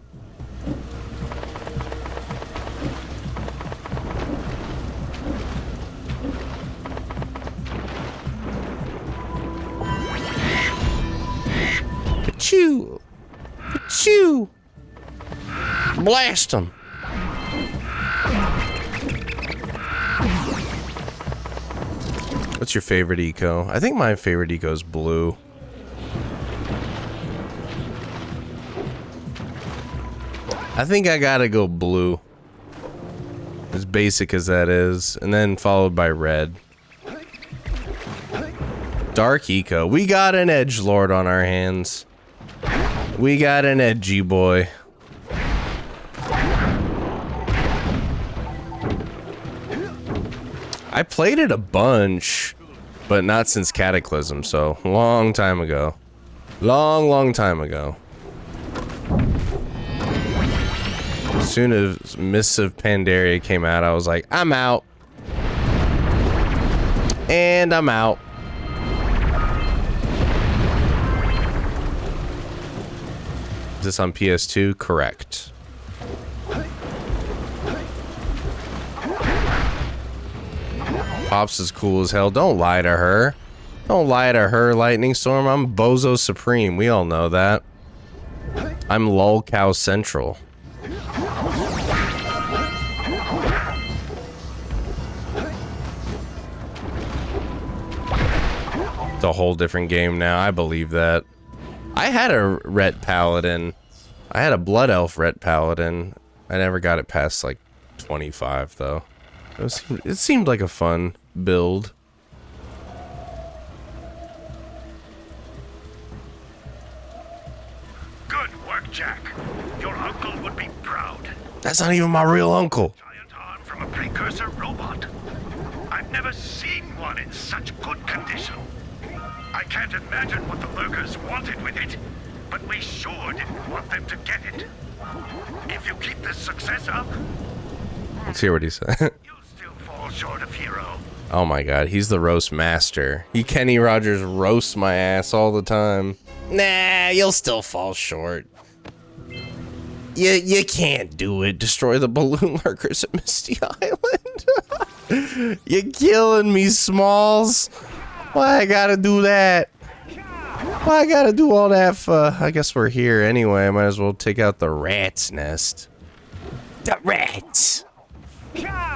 Achoo! Achoo! Blast him! What's your favorite eco? I think my favorite eco is blue. I think I gotta go blue. As basic as that is. And then followed by red. Dark eco. We got an edgelord on our hands. We got an edgy boy. I played it a bunch, but not since Cataclysm, so long time ago. Long time ago. As soon as Mists of Pandaria came out, I was like, I'm out. And I'm out. Is this on PS2? Correct. Pops is cool as hell. Don't lie to her. Don't lie to her, Lightning Storm. I'm Bozo Supreme. We all know that. I'm Lolcow Central. It's a whole different game now. I believe that. I had a Ret Paladin. I had a Blood Elf Ret Paladin. I never got it past like 25 though. It seemed like a fun build. Good work, Jack. Your uncle would be proud. That's not even my real uncle. Giant arm from a precursor robot. I've never seen one in such good condition. I can't imagine what the lurkers wanted with it, but we sure didn't want them to get it. If you keep this success up, let's hear what he said. you'll still fall short of hero. Oh my god, he's the roast master. Kenny Rogers roasts my ass all the time. Nah, you'll still fall short. You can't do it. Destroy the balloon lurkers at Misty Island. You're killing me, Smalls. Why I gotta do that? Why I gotta do all that for? I guess we're here anyway. I might as well take out the rat's nest. The rats.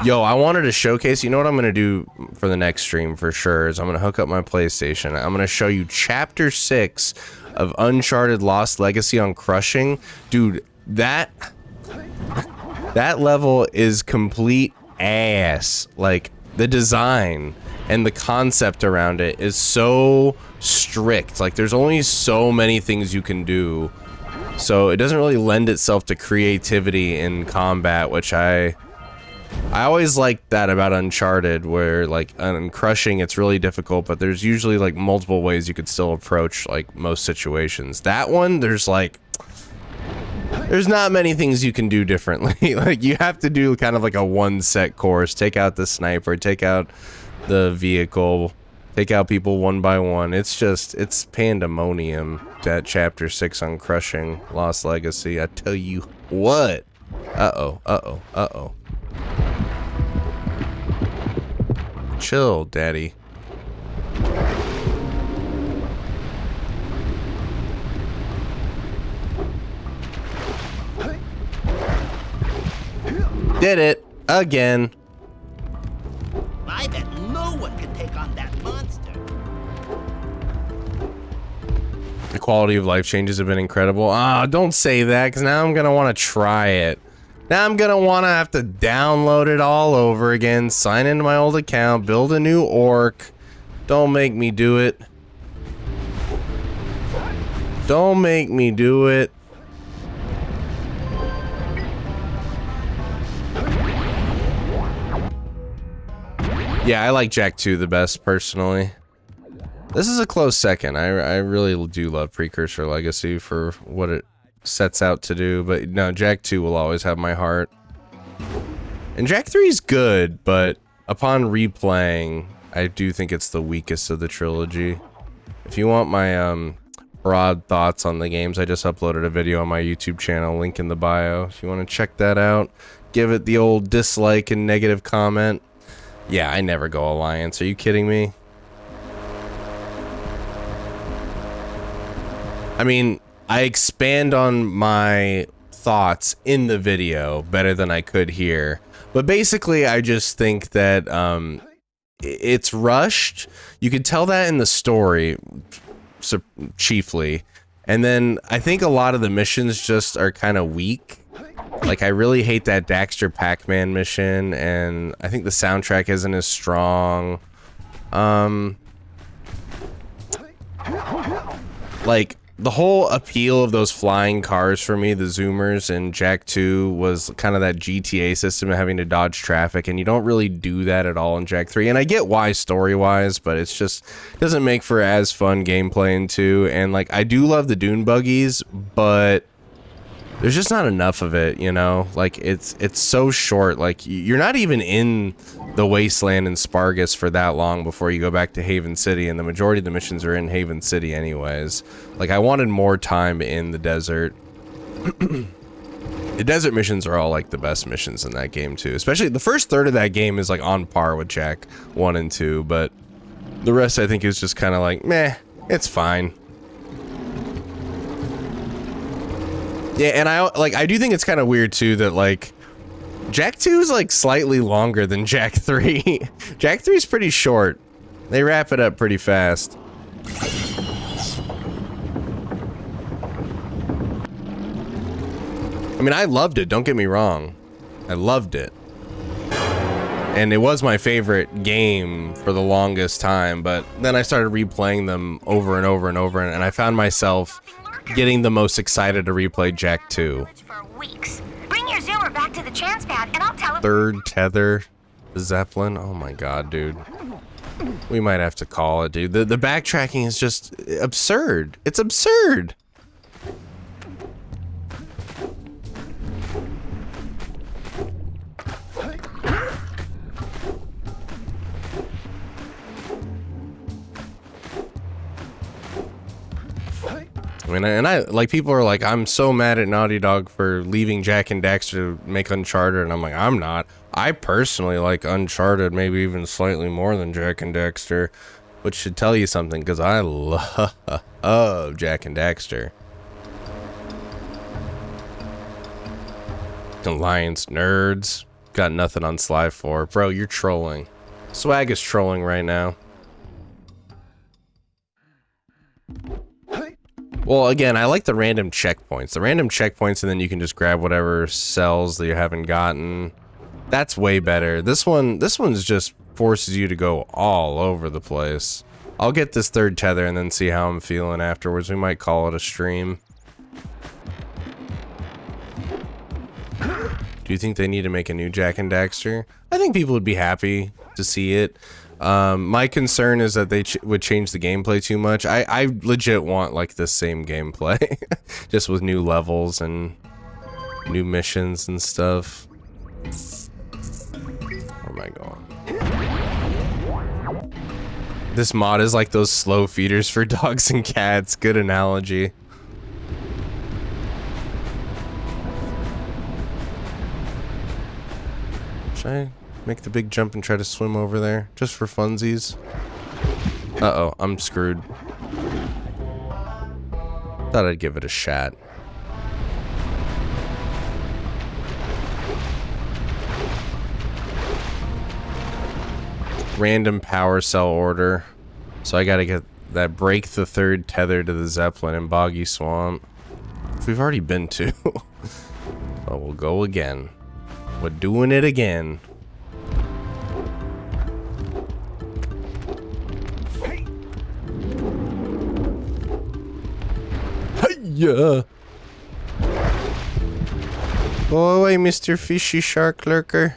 Yo, I wanted to showcase. You know what I'm gonna do for the next stream for sure is I'm gonna hook up my PlayStation. I'm gonna show you Chapter 6 of Uncharted Lost Legacy on Crushing. Dude, that level is complete ass. Like the design and the concept around it is so strict. Like there's only so many things you can do. So it doesn't really lend itself to creativity in combat, which I always liked that about Uncharted, where like on Crushing it's really difficult, but there's usually like multiple ways you could still approach like most situations. That one, there's not many things you can do differently. Like you have to do kind of like a one set course, take out the sniper, take out the vehicle, take out people one by one. It's pandemonium. That chapter 6 on crushing Lost Legacy. I tell you what. Uh-oh. Chill, daddy. Did it again. I bet no one can take on that monster. The quality of life changes have been incredible. Ah, don't say that, because now I'm gonna want to try it. Now I'm gonna want to have to download it all over again, sign into my old account, build a new orc. Don't make me do it. Don't make me do it. Yeah, I like Jak 2 the best, personally. This is a close second. I really do love Precursor Legacy for what it sets out to do, but no, Jak 2 will always have my heart. And Jak 3 is good, but upon replaying, I do think it's the weakest of the trilogy. If you want my broad thoughts on the games, I just uploaded a video on my YouTube channel, link in the bio. If you want to check that out, give it the old dislike and negative comment. Yeah, I never go Alliance. Are you kidding me? I mean, I expand on my thoughts in the video better than I could here. But basically, I just think that it's rushed. You could tell that in the story, chiefly. And then I think a lot of the missions just are kind of weak. Like, I really hate that Daxter Pac-Man mission, and I think the soundtrack isn't as strong. Like, the whole appeal of those flying cars for me, the Zoomers in Jak 2, was kind of that GTA system of having to dodge traffic, and you don't really do that at all in Jak 3. And I get why story-wise, but it's just doesn't make for as fun gameplay in 2. And, like, I do love the dune buggies, but there's just not enough of it, you know? Like, it's so short. Like, you're not even in the wasteland in Spargus for that long before you go back to Haven City, and the majority of the missions are in Haven City anyways. Like, I wanted more time in the desert. The desert missions are all, like, the best missions in that game, too. Especially the first third of that game is, like, on par with Jak 1 and 2, but the rest, I think, is just kind of like, meh, it's fine. Yeah, and I do think it's kind of weird too that like Jak 2 is like slightly longer than Jak 3. Jak 3 is pretty short. They wrap it up pretty fast. I mean, I loved it, don't get me wrong. I loved it. And it was my favorite game for the longest time, but then I started replaying them over and over and over, and I found myself getting the most excited to replay Jak 2. Bring your zoomer back to the chance pad and I'll tell him. Third tether Zeppelin. Oh my god, dude. We might have to call it, dude. The backtracking is just absurd. It's absurd. I mean, and I like people are like, I'm so mad at Naughty Dog for leaving Jak and Daxter to make Uncharted, and I'm like, I'm not. I personally like Uncharted, maybe even slightly more than Jak and Daxter, which should tell you something, because I love Jak and Daxter. Alliance nerds. Got nothing on Sly 4. Bro, you're trolling. Swag is trolling right now. Well, again, I like the random checkpoints. The random checkpoints, and then you can just grab whatever cells that you haven't gotten. That's way better. This one's just forces you to go all over the place. I'll get this third tether and then see how I'm feeling afterwards. We might call it a stream. Do you think they need to make a new Jak and Daxter? I think people would be happy to see it. My concern is that they would change the gameplay too much. I legit want like the same gameplay, just with new levels and new missions and stuff. Where am I going? This mod is like those slow feeders for dogs and cats. Good analogy. Should I make the big jump and try to swim over there? Just for funsies? Uh-oh, I'm screwed. Thought I'd give it a shot. Random power cell order. So I gotta get that break the third tether to the Zeppelin in Boggy Swamp. We've already been to. But we'll go again. We're doing it again. Hey-ya! Go away, Mr. Fishy Shark Lurker.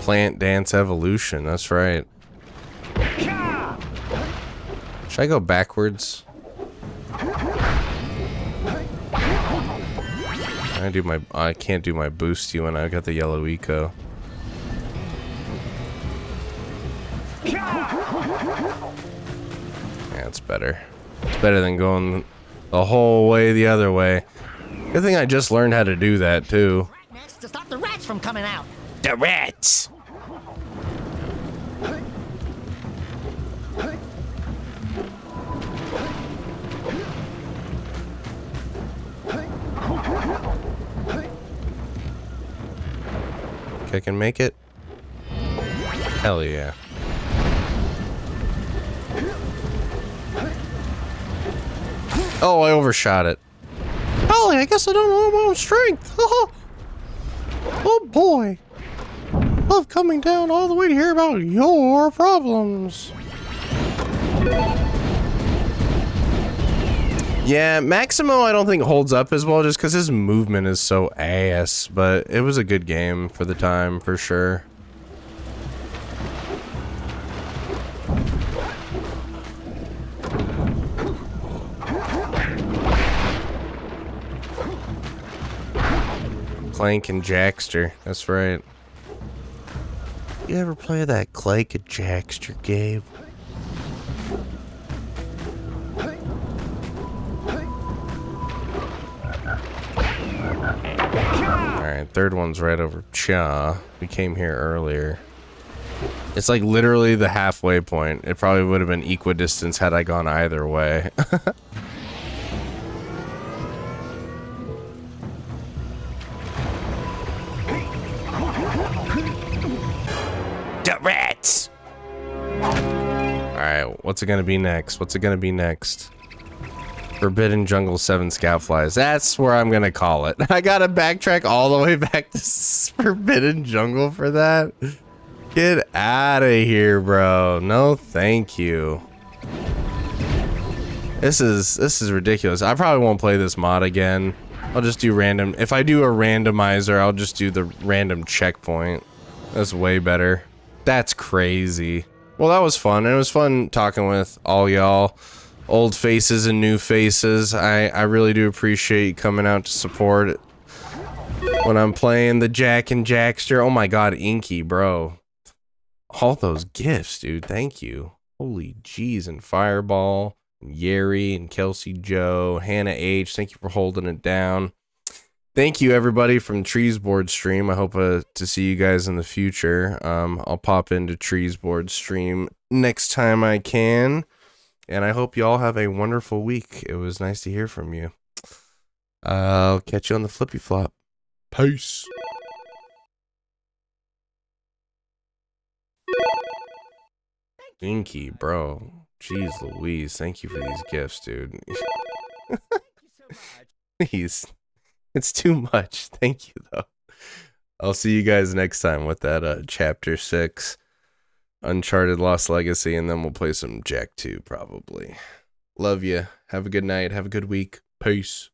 Plant Dance Evolution, that's right. Should I go backwards? I can't do my boosty when I got the yellow eco. Yeah, it's better. It's better than going the whole way the other way. Good thing I just learned how to do that too. Next to stop the rats from coming out. The rats! I can make it? Hell yeah. Oh, I overshot it. Golly, I guess I don't know my own strength. Oh boy. Love coming down all the way to hear about your problems. Yeah, Maximo I don't think holds up as well just because his movement is so ass, but it was a good game for the time, for sure. Clank and Jackster, that's right. You ever play that Clank and Jackster game? Alright, third one's right over Cha. We came here earlier. It's like literally the halfway point. It probably would have been equidistance had I gone either way. The rats! Alright, what's it gonna be next? What's it gonna be next? Forbidden Jungle 7 Scoutflies. That's where I'm gonna call it. I gotta backtrack all the way back to Forbidden Jungle for that. Get out of here, bro. No, thank you. This is ridiculous. I probably won't play this mod again. I'll just do random. If I do a randomizer, I'll just do the random checkpoint. That's way better. That's crazy. Well, that was fun. And it was fun talking with all y'all. Old faces and new faces. I really do appreciate you coming out to support it when I'm playing the Jack and Jackster. Oh my god, Inky, bro. All those gifts, dude. Thank you. Holy jeez. And Fireball, and Yeri, and Kelsey Joe, Hannah H. Thank you for holding it down. Thank you, everybody, from Treesboard stream. I hope to see you guys in the future. I'll pop into Treesboard stream next time I can. And I hope you all have a wonderful week. It was nice to hear from you. I'll catch you on the flippy flop. Peace. Inky, bro. Jeez Louise. Thank you for these gifts, dude. Please. It's too much. Thank you, though. I'll see you guys next time with that chapter 6. Uncharted Lost Legacy, and then we'll play some Jack 2 probably. Love you. Have a good night. Have a good week. Peace.